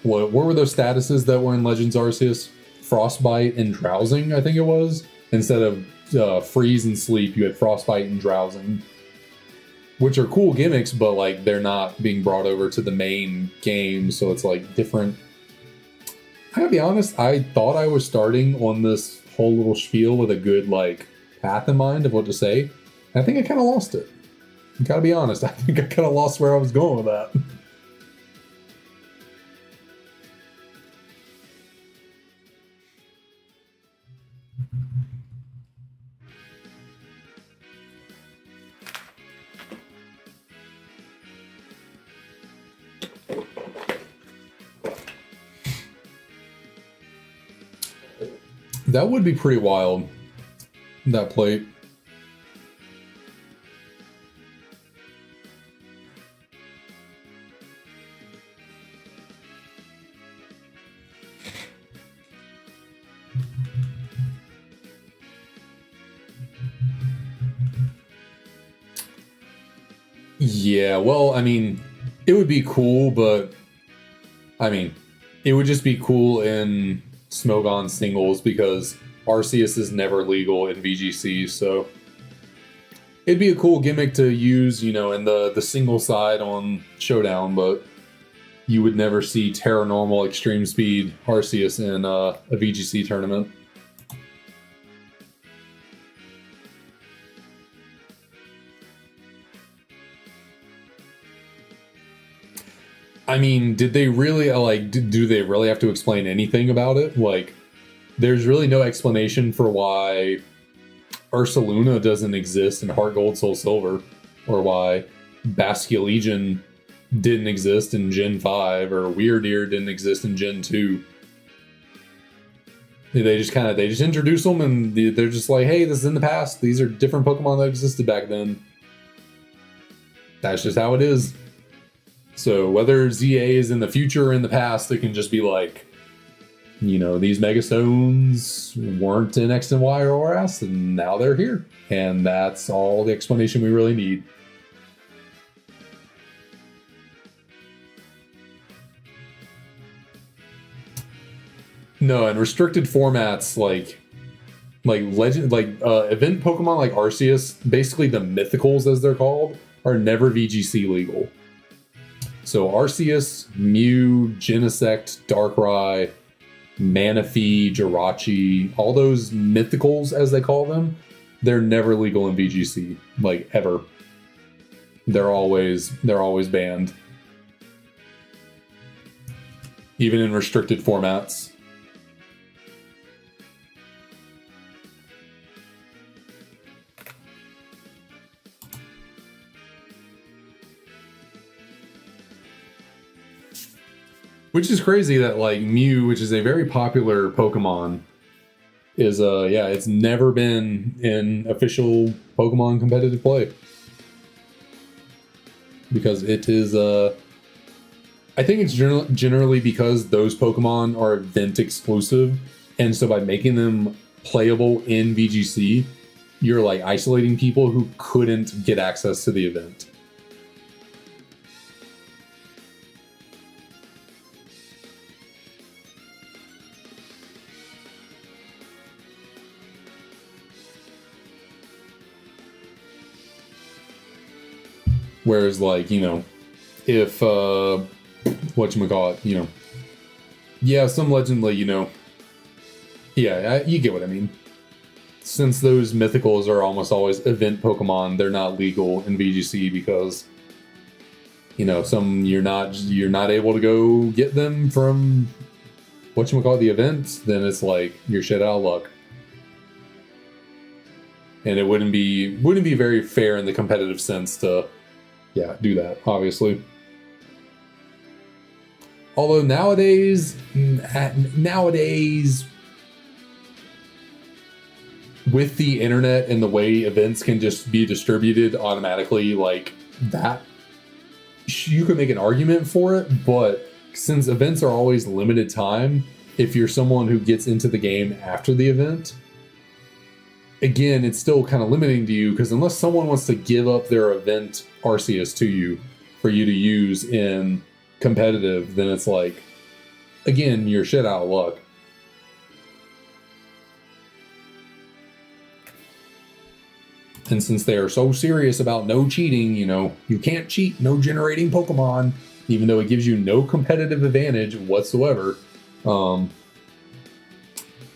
what were those statuses that were in Legends Arceus? Frostbite and drowsing, I think it was. Instead of freeze and sleep, you had frostbite and drowsing, which are cool gimmicks, but like they're not being brought over to the main game, so it's like different. I gotta be honest, I thought I was starting on this whole little spiel with a good like path in mind of what to say. I think I kind of lost it. I gotta be honest, I think I kind of lost where I was going with that. That would be pretty wild, that plate. Yeah, well, I mean, it would be cool, but I mean, it would just be cool in Smogon singles because Arceus is never legal in VGC, so it'd be a cool gimmick to use, you know, in the single side on Showdown, but you would never see Terra Normal Extreme Speed Arceus in a VGC tournament. I mean, did they really do they really have to explain anything about it? Like, there's really no explanation for why Ursaluna doesn't exist in Heart Gold Soul Silver, or why Basculegion didn't exist in Gen 5, or Weirdeer didn't exist in Gen 2. They just introduce them and they're just like, hey, this is in the past. These are different Pokemon that existed back then. That's just how it is. So whether ZA is in the future or in the past, it can just be like, you know, these Megastones weren't in X and Y or ORS, and now they're here. And that's all the explanation we really need. No, and restricted formats like legend, event Pokemon like Arceus, basically the mythicals as they're called, are never VGC legal. So Arceus, Mew, Genesect, Darkrai, Manaphy, Jirachi, all those mythicals as they call them, they're never legal in VGC, like ever. They're always banned. Even in restricted formats. Which is crazy that like Mew, which is a very popular Pokemon, is it's never been in official Pokemon competitive play. Because it is I think it's generally because those Pokemon are event exclusive, and so by making them playable in VGC, you're like isolating people who couldn't get access to the event. Whereas, like, you know, if, whatchamacallit, you know, yeah, some legend, like, you know, yeah, you get what I mean. Since those mythicals are almost always event Pokemon, they're not legal in VGC because, you know, you're not able to go get them from, whatchamacallit, the events, then it's like, you're shit out of luck. And it wouldn't be very fair in the competitive sense to, yeah, do that, obviously. Although nowadays, with the internet and the way events can just be distributed automatically like that, you could make an argument for it, but since events are always limited time, if you're someone who gets into the game after the event, again, it's still kind of limiting to you because unless someone wants to give up their event Arceus to you for you to use in competitive, then it's like, again, you're shit out of luck. And since they are so serious about no cheating, you know, you can't cheat, no generating Pokemon, even though it gives you no competitive advantage whatsoever.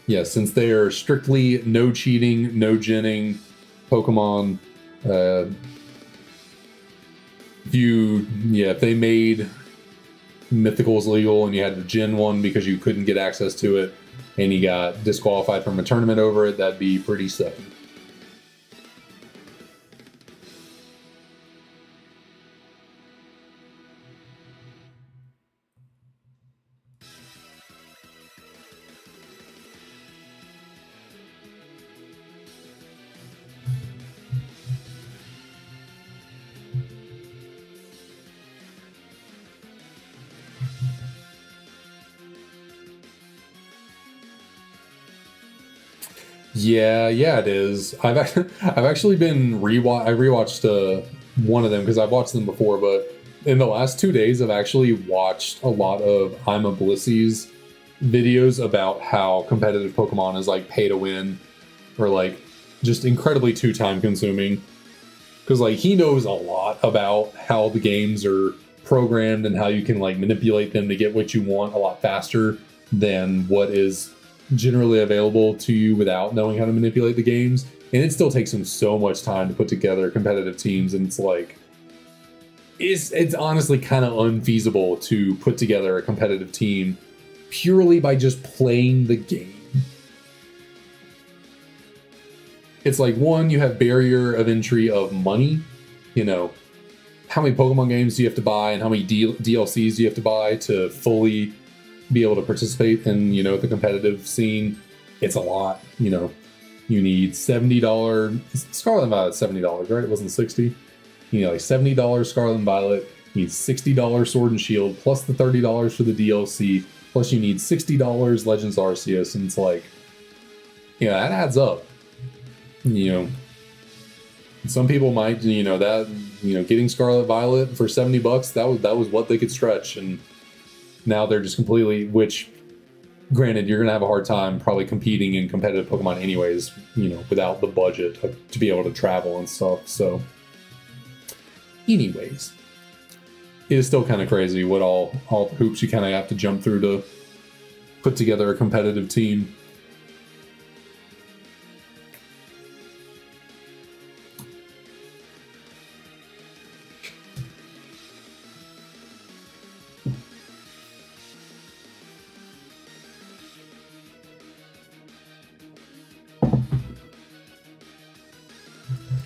Yeah, since they are strictly no cheating, no genning Pokemon, if they made Mythicals legal and you had to gen one because you couldn't get access to it and you got disqualified from a tournament over it, that'd be pretty sucky. Yeah, it is. I've actually been I rewatched one of them because I've watched them before, but in the last 2 days, I've actually watched a lot of I'm a Blissy's videos about how competitive Pokemon is like pay to win, or like just incredibly too time consuming. Because like he knows a lot about how the games are programmed and how you can like manipulate them to get what you want a lot faster than what is generally available to you without knowing how to manipulate the games. And it still takes him so much time to put together competitive teams, and it's like it's honestly kind of unfeasible to put together a competitive team purely by just playing the game. It's like, one, you have barrier of entry of money. You know, how many Pokemon games do you have to buy and how many DLCs do you have to buy to fully be able to participate in, you know, the competitive scene? It's a lot. You know, you need $70 Scarlet and Violet, $70, right? It wasn't 60. You know, like $70 Scarlet and Violet. You need $60 Sword and Shield plus the $30 for the DLC. Plus you need $60 Legends Arceus, and it's like, you know, that adds up. You know, some people might, you know, that, you know, getting Scarlet Violet for $70, that was what they could stretch, and now they're just completely, which granted, you're gonna have a hard time probably competing in competitive Pokemon anyways, you know, without the budget to be able to travel and stuff. So anyways, it is still kind of crazy what all the hoops you kind of have to jump through to put together a competitive team.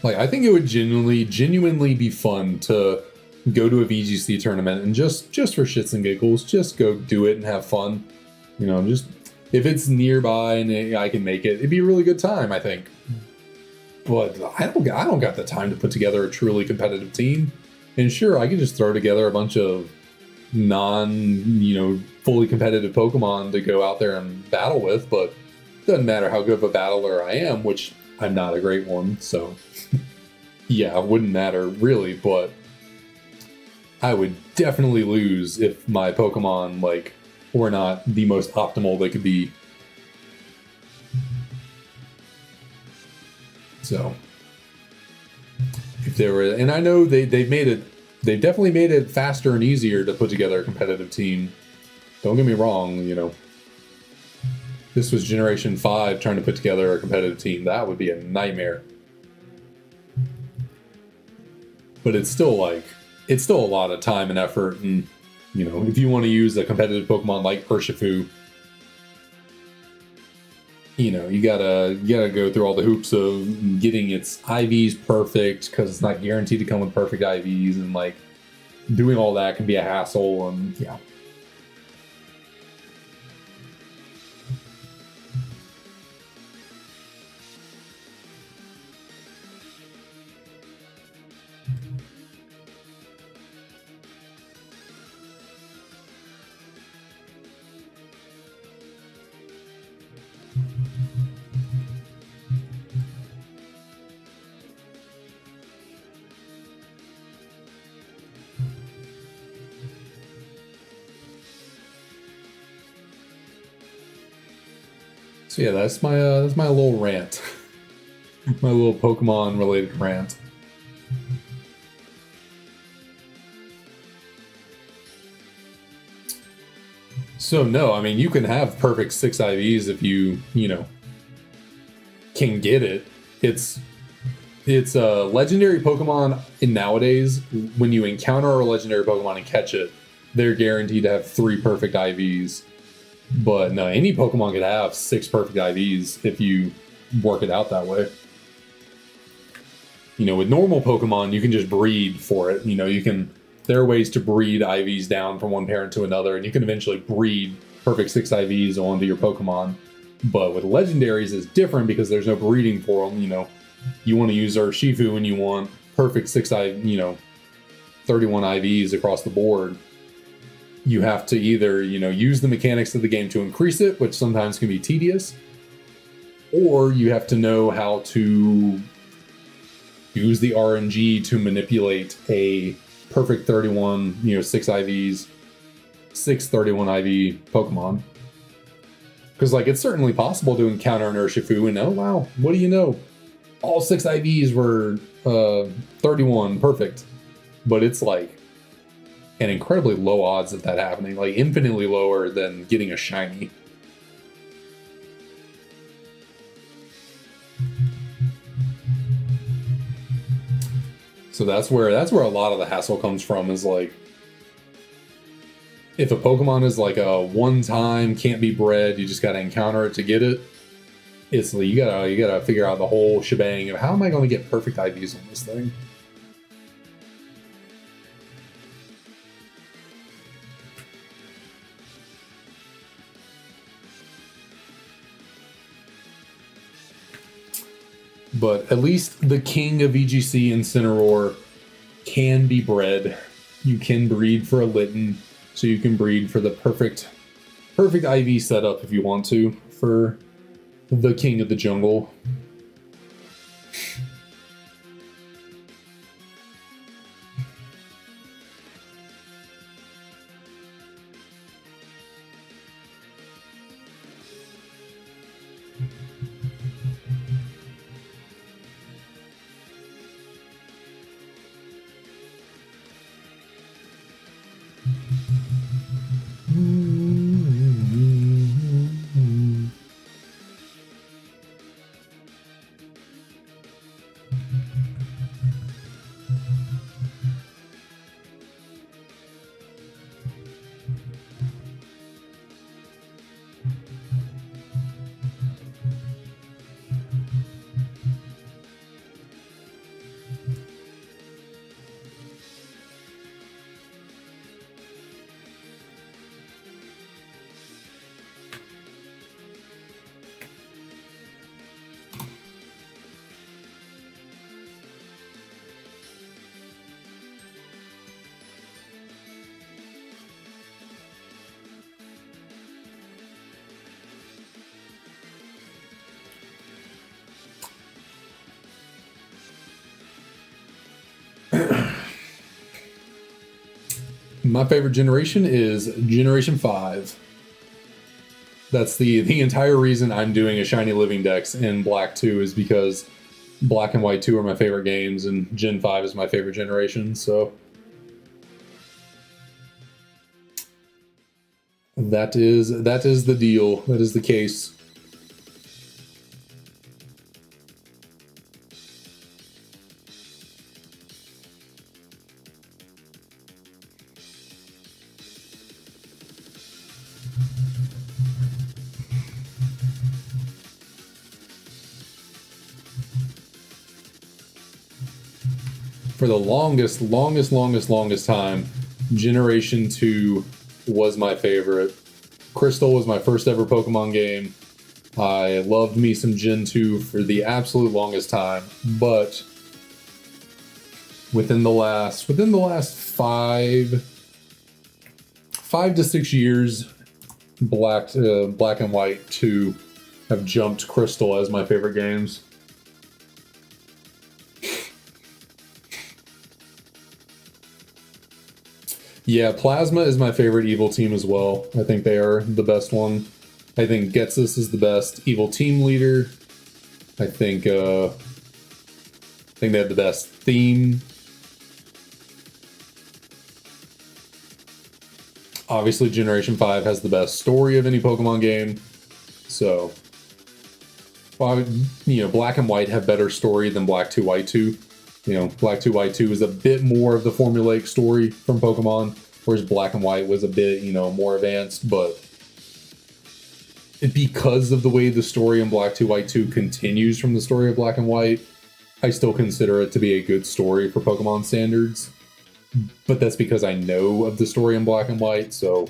Like, I think it would genuinely be fun to go to a VGC tournament and just for shits and giggles, just go do it and have fun. You know, just if it's nearby and I can make it, it'd be a really good time, I think. But I don't got the time to put together a truly competitive team. And sure, I could just throw together a bunch of fully competitive Pokemon to go out there and battle with, but it doesn't matter how good of a battler I am, which I'm not a great one, so yeah, it wouldn't matter really, but I would definitely lose if my Pokemon, like, were not the most optimal they could be. So if there were, and I know they've definitely made it faster and easier to put together a competitive team. Don't get me wrong, you know, this was Generation 5 trying to put together a competitive team. That would be a nightmare. But it's still a lot of time and effort. And, you know, if you want to use a competitive Pokemon like Urshifu, you know, you gotta go through all the hoops of getting its IVs perfect, because it's not guaranteed to come with perfect IVs, and like doing all that can be a hassle. And yeah. So yeah, that's my little rant, my little Pokemon related rant. So no, I mean you can have perfect 6 IVs if you know can get it. It's a legendary Pokemon in nowadays. When you encounter a legendary Pokemon and catch it, they're guaranteed to have 3 perfect IVs. But no, any Pokemon could have 6 perfect IVs if you work it out that way. You know, with normal Pokemon, you can just breed for it. You know, there are ways to breed IVs down from one parent to another, and you can eventually breed perfect 6 IVs onto your Pokemon. But with legendaries, it's different because there's no breeding for them. You know, you want to use Urshifu and you want perfect 31 IVs across the board. You have to either, use the mechanics of the game to increase it, which sometimes can be tedious, or you have to know how to use the RNG to manipulate a perfect 31, 6 IVs, 6 31 IV Pokemon. Because, it's certainly possible to encounter an Urshifu and, oh, wow, what do you know? All 6 IVs were 31, perfect. But it's, an incredibly low odds of that happening, infinitely lower than getting a shiny. So that's where a lot of the hassle comes from, is if a Pokemon is a one-time, can't be bred, you just gotta encounter it to get it. It's you gotta figure out the whole shebang of how am I going to get perfect IVs on this thing. But at least the king of VGC, Incineroar, can be bred. You can breed for a Litten, so you can breed for the perfect IV setup if you want to for the king of the jungle. My favorite generation is Generation 5. That's the entire reason I'm doing a Shiny Living Dex in Black 2 is because Black and White 2 are my favorite games, and Gen 5 is my favorite generation, so that is the deal. That is the case. For the longest time, Generation 2 was my favorite. Crystal was my first ever Pokemon game. I loved me some Gen 2 for the absolute longest time, but within the last 5 to 6 years, Black and White 2 have jumped Crystal as my favorite games. Yeah, Plasma is my favorite evil team as well. I think they are the best one. I think Getsus is the best evil team leader. I think they have the best theme. Obviously, Generation 5 has the best story of any Pokemon game. So, well, Black and White have better story than Black 2, White 2. Black 2, White 2 is a bit more of the formulaic story from Pokemon, whereas Black and White was a bit, more advanced. But because of the way the story in Black 2, White 2 continues from the story of Black and White, I still consider it to be a good story for Pokemon standards. But that's because I know of the story in Black and White, so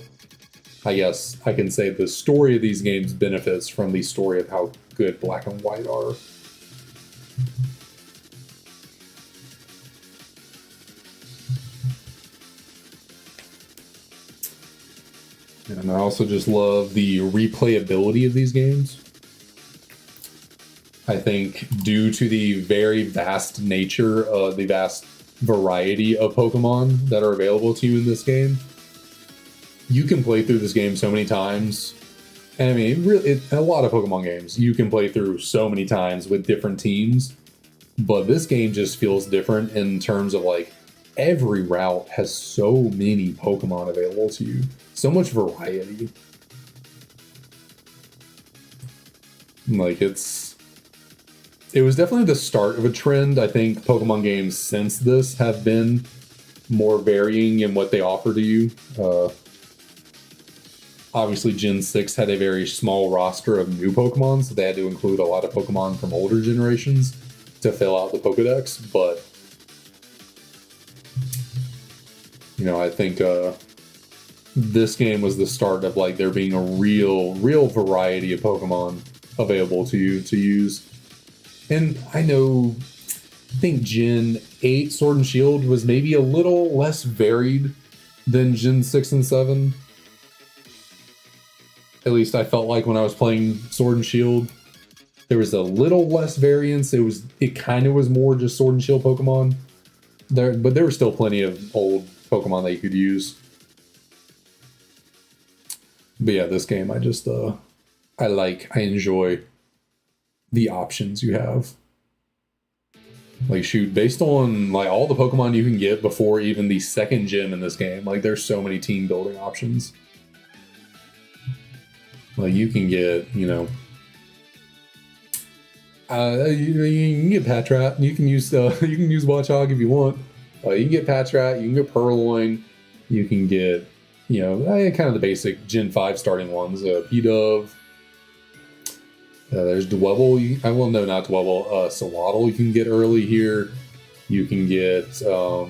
I guess I can say the story of these games benefits from the story of how good Black and White are. And I also just love the replayability of these games. I think due to the very vast nature of the vast variety of Pokemon that are available to you in this game, you can play through this game so many times. And I mean, a lot of Pokemon games you can play through so many times with different teams, but this game just feels different in terms of like every route has so many Pokemon available to you, so much variety. Like it was definitely the start of a trend. I think Pokemon games since this have been more varying in what they offer to you. Obviously, Gen 6 had a very small roster of new Pokemon, so they had to include a lot of Pokemon from older generations to fill out the Pokedex. But, I think this game was the start of like there being a real variety of Pokemon available to you to use. And I think Gen 8 Sword and Shield was maybe a little less varied than Gen 6 and 7. At least I felt like when I was playing Sword and Shield, there was a little less variance. It kind of was more just Sword and Shield Pokemon. But there were still plenty of old Pokemon that you could use. But yeah, this game I enjoy the options you have. Like, shoot, based on like all the Pokemon you can get before even the second gym in this game, like there's so many team building options. Like you can get, you can get Patrat. You can use Watchog if you want. You can get Patrat. You can get Purloin. You can get, kind of the basic Gen 5 starting ones. Pidove. There's Dwebble. No, not Dwebble. Sawaddle you can get early here. You can get, Riolu,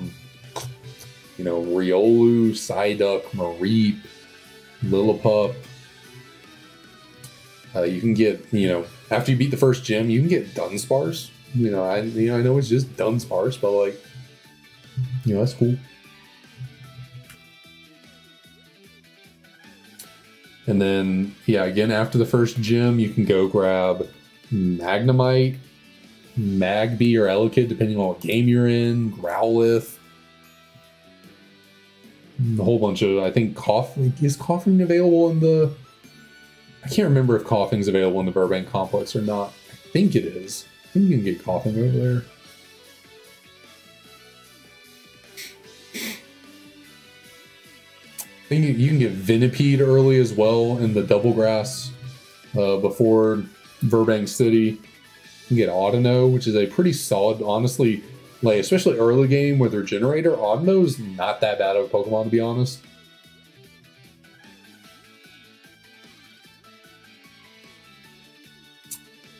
Psyduck, Mareep, Lillipup. You can get, after you beat the first gym, you can get Dunsparce. I know it's just Dunsparce, but like, that's cool. And then, again, after the first gym, you can go grab Magnemite, Magby, or Elekid, depending on what game you're in, Growlithe. A whole bunch of, I think, is Coughing available in the... I can't remember if Coughing's available in the Burbank Complex or not. I think it is. I think you can get Coughing over there. I think you can get Venipede early as well in the Double Grass before Burbank City. You can get Audino, which is a pretty solid, honestly, like especially early game with their generator. Audino's not that bad of a Pokemon, to be honest.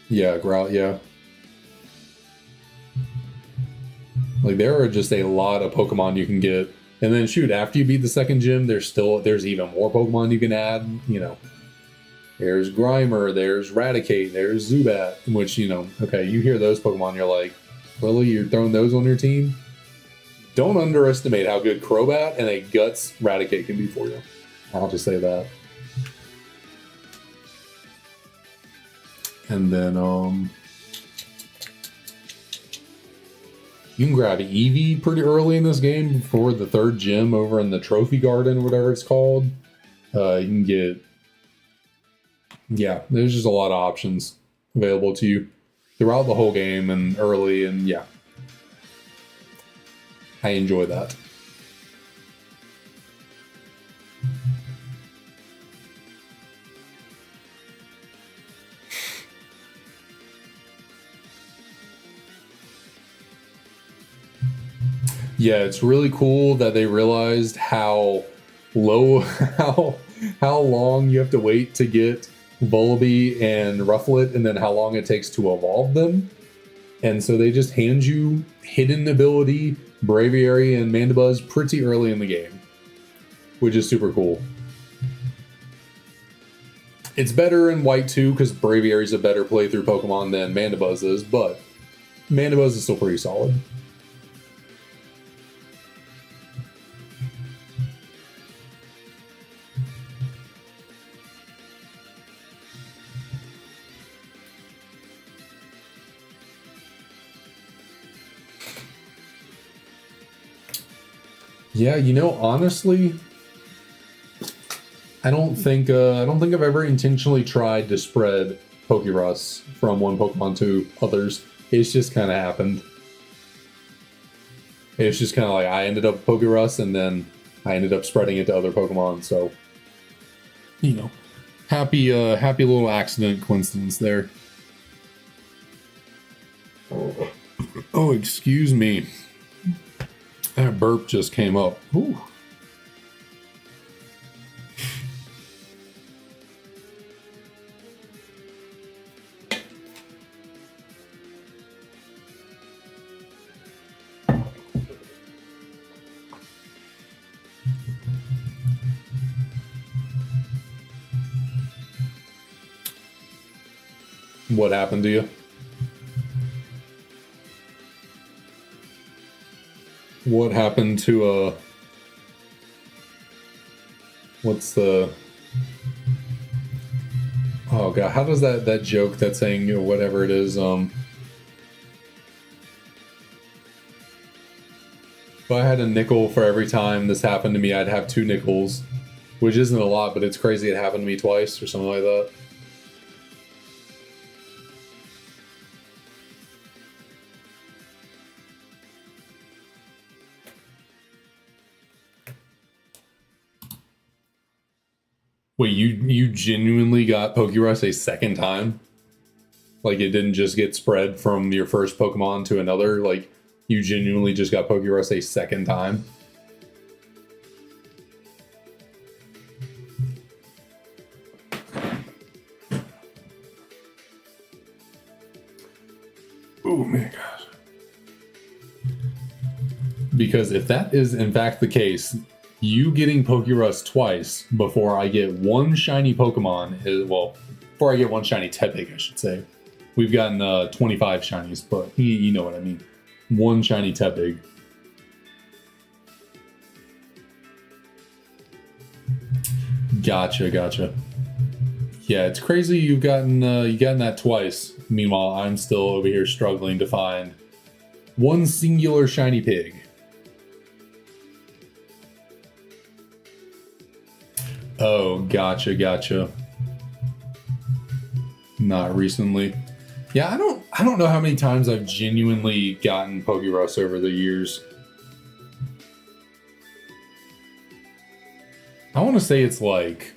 Yeah, Growl, yeah. Like there are just a lot of Pokemon you can get. And then shoot, after you beat the second gym, there's even more Pokemon you can add. There's Grimer, there's Raticate, there's Zubat, which, okay, you hear those Pokemon, you're like, really? You're throwing those on your team? Don't underestimate how good Crobat and a Guts Raticate can be for you. I'll just say that. And then, you can grab Eevee pretty early in this game before the third gym over in the Trophy Garden, whatever it's called. You can get Yeah, there's just a lot of options available to you throughout the whole game and early, and yeah, I enjoy that. Yeah, it's really cool that they realized how low, how long you have to wait to get Volibee and Rufflet, and then how long it takes to evolve them. And so they just hand you Hidden Ability, Braviary, and Mandibuzz pretty early in the game, which is super cool. It's better in White too, because Braviary is a better playthrough Pokemon than Mandibuzz is, but Mandibuzz is still pretty solid. Yeah, honestly, I don't think I've ever intentionally tried to spread Pokerus from one Pokemon to others. It's just kind of happened. It's just kind of like I ended up Pokerus, and then I ended up spreading it to other Pokemon. So, happy little accident coincidence there. Oh, excuse me. That burp just came up. Ooh. What happened to you? What happened to what's the oh god, how does that joke that saying whatever it is, if I had a nickel for every time this happened to me, I'd have 2 nickels, which isn't a lot, but it's crazy it happened to me twice or something like that. Wait, you genuinely got Pokerus a second time? Like it didn't just get spread from your first Pokemon to another? Like you genuinely just got Pokerus a second time? Oh my god. Because if that is in fact the case, you getting Pokerus twice before I get one shiny Pokemon is, well, before I get one shiny Tepig, I should say. We've gotten 25 shinies, but you know what I mean. One shiny Tepig. Gotcha. Yeah, it's crazy you've gotten that twice. Meanwhile, I'm still over here struggling to find one singular shiny pig. Oh, gotcha. Not recently. Yeah, I don't know how many times I've genuinely gotten Pokerus over the years. I want to say it's like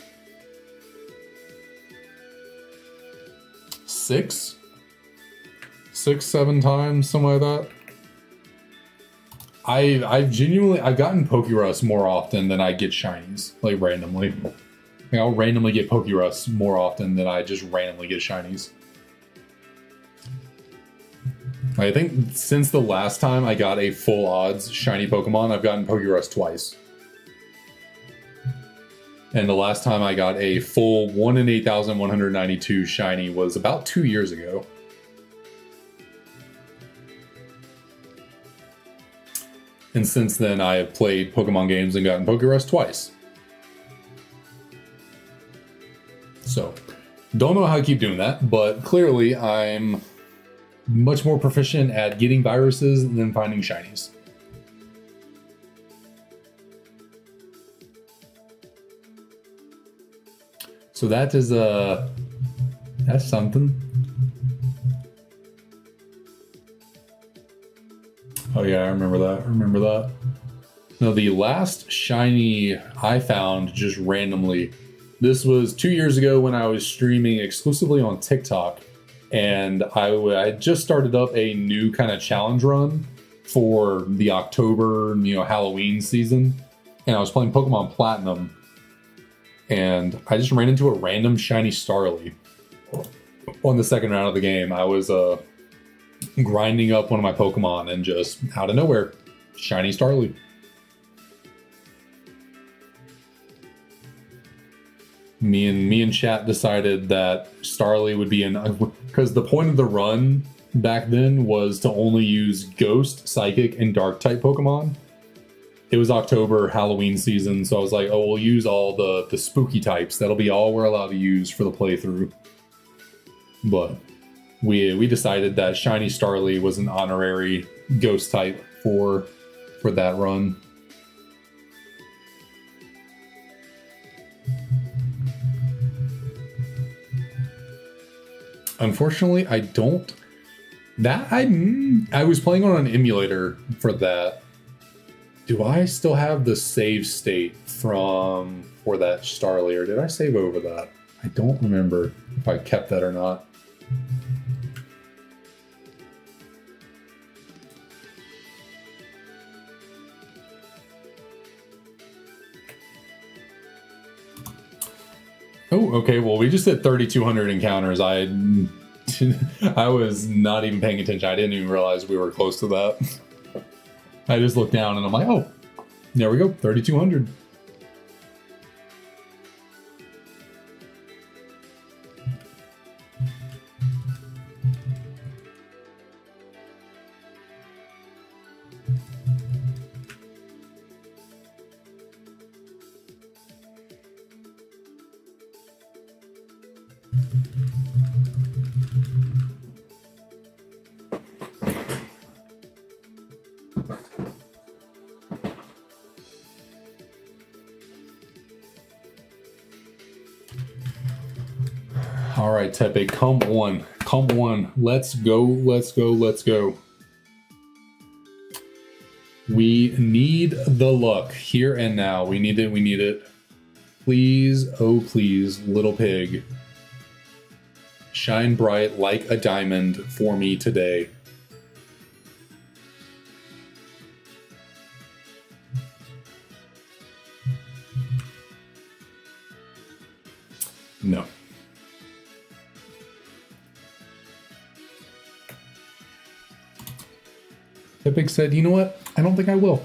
7 times, something like that. I've gotten Pokerus more often than I get shinies, like randomly. Like, I'll randomly get Pokerus more often than I just randomly get shinies. I think since the last time I got a full odds shiny Pokemon, I've gotten Pokerus twice. And the last time I got a full 1 in 8,192 shiny was about 2 years ago. And since then, I have played Pokemon games and gotten Pokerus twice. So, don't know how I keep doing that, but clearly I'm much more proficient at getting viruses than finding shinies. So that is That's something. Oh yeah, I remember that. Now the last shiny I found just randomly, this was 2 years ago when I was streaming exclusively on TikTok, and I just started up a new kind of challenge run for the October, Halloween season, and I was playing Pokemon Platinum, and I just ran into a random shiny Starly on the second round of the game. I was grinding up one of my Pokemon, and just out of nowhere, shiny Starly. Me and chat decided that Starly would be because the point of the run back then was to only use Ghost, Psychic, and Dark type Pokemon. It was October, Halloween season, so I was like, oh, we'll use all the spooky types. That'll be all we're allowed to use for the playthrough. But we decided that shiny Starly was an honorary Ghost type for that run. Unfortunately, I don't. I was playing on an emulator for that. Do I still have the save state for that Starly, or did I save over that? I don't remember if I kept that or not. Oh, okay. Well, we just hit 3,200 encounters. I was not even paying attention. I didn't even realize we were close to that. I just looked down and I'm like, oh, there we go, 3,200. All right, Tepig, come on. Let's go. We need the luck here and now. We need it. Please, oh please, little pig. Shine bright like a diamond for me today. No. Tepig said, you know what? I don't think I will.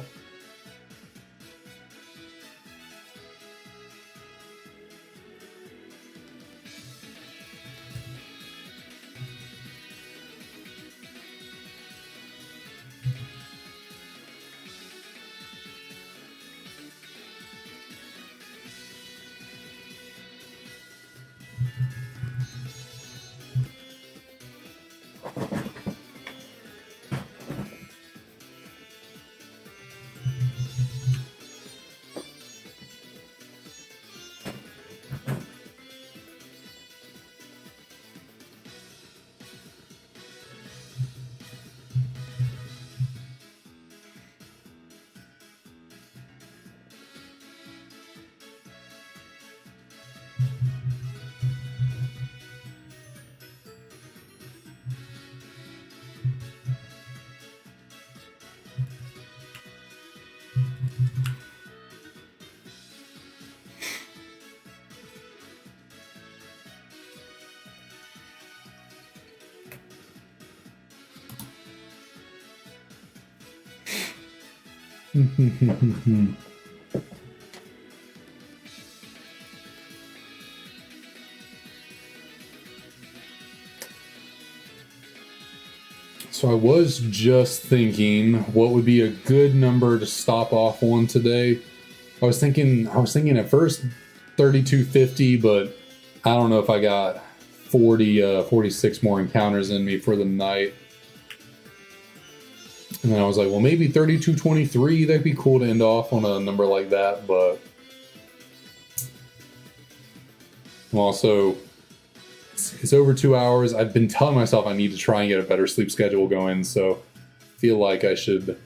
So I was just thinking what would be a good number to stop off on today. I was thinking at first 3,250, but I don't know if I got 46 more encounters in me for the night. And then I was like, well, maybe 3,223. That'd be cool to end off on a number like that, but I'm also It's over 2 hours. I've been telling myself I need to try and get a better sleep schedule going, so I feel like I should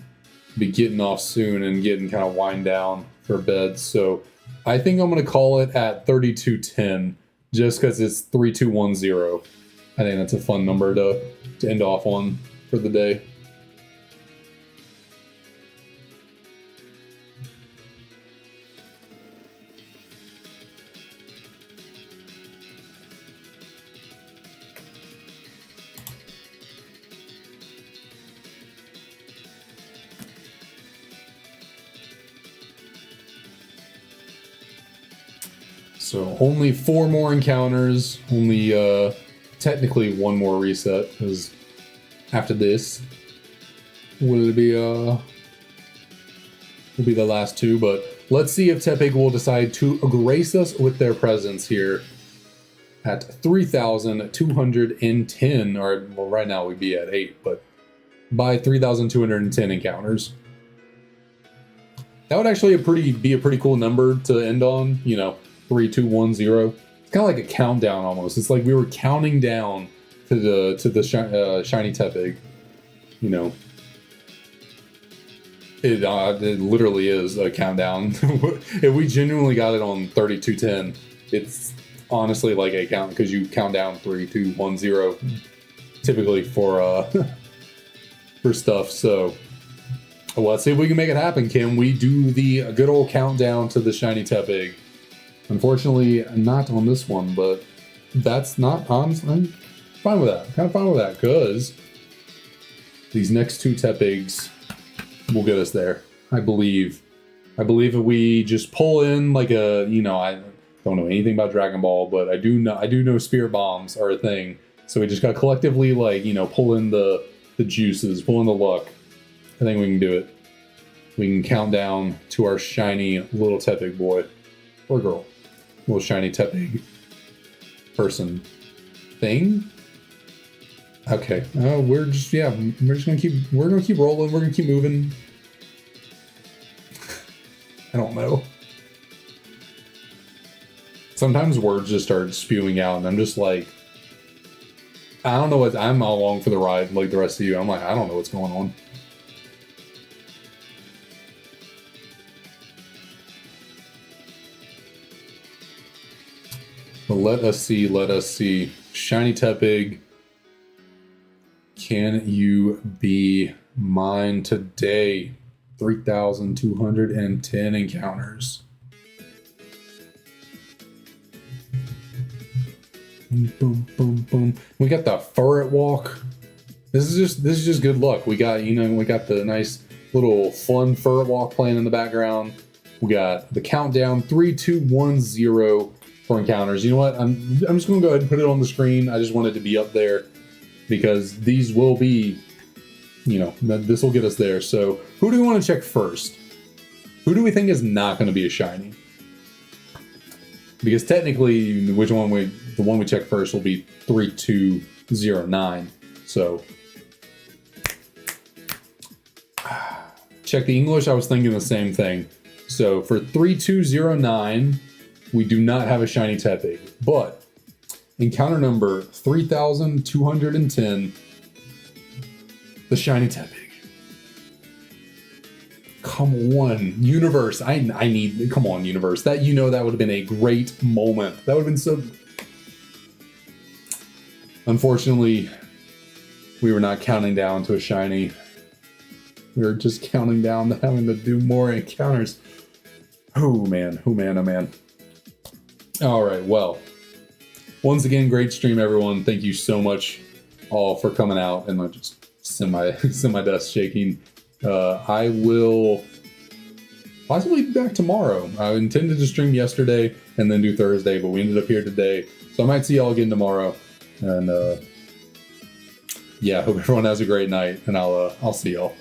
be getting off soon and getting kind of wind down for bed. So I think I'm going to call it at 32:10 just because it's 3210. I think that's a fun number to end off on for the day. So only 4 more encounters, only technically 1 more reset, because after this will be the last 2. But let's see if Tepig will decide to grace us with their presence here at 3,210, or well, right now we'd be at 8, but by 3,210 encounters. That would actually be a pretty cool number to end on, you know. 3210. It's kind of like a countdown almost. It's like we were counting down to the shiny Tepig. You know, it literally is a countdown. If we genuinely got it on 3210, it's honestly like a count because you count down 3210 typically for for stuff. So well, let's see if we can make it happen. Can we do the good old countdown to the shiny Tepig? Unfortunately, not on this one, but that's not honestly. I'm fine with that. Kind of fine with that because these next 2 Tepigs will get us there. I believe if we just pull in like a, you know, I don't know anything about Dragon Ball, but I do know Spirit Bombs are a thing. So we just got to collectively, like, you know, pull in the juices, pull in the luck. I think we can do it. We can count down to our shiny little Tepig boy or girl. Little shiny Tepig person thing. Okay. We're gonna keep rolling. We're gonna keep moving. I don't know. Sometimes words just start spewing out, and I'm just like, I don't know what. I'm all along for the ride, like the rest of you. I'm like, I don't know what's going on. But let us see. Shiny Tepig, can you be mine today? 3,210 encounters. Boom, boom, boom. We got the Furret Walk. This is just good luck. We got the nice little fun Furret Walk playing in the background. We got the countdown 3210 for encounters. You know what? I'm just gonna go ahead and put it on the screen. I just wanted to be up there because these will be, you know, this will get us there. So who do we want to check first? Who do we think is not going to be a shiny? Because technically, the one we check first will be 3209. So check the English. I was thinking the same thing. So for 3209. We do not have a shiny Tepig, but encounter number 3,210, the shiny Tepig. Come on, universe! I need. Come on, universe! That that would have been a great moment. That would have been so. Unfortunately, we were not counting down to a shiny. We were just counting down to having to do more encounters. Oh man! Oh man! Oh man! All right, well, once again, great stream, everyone. Thank you so much all for coming out, and I just send my desk shaking. I will possibly be back tomorrow. I intended to stream yesterday and then do Thursday, but we ended up here today, so I might see y'all again tomorrow. And yeah, hope everyone has a great night, and I'll see y'all.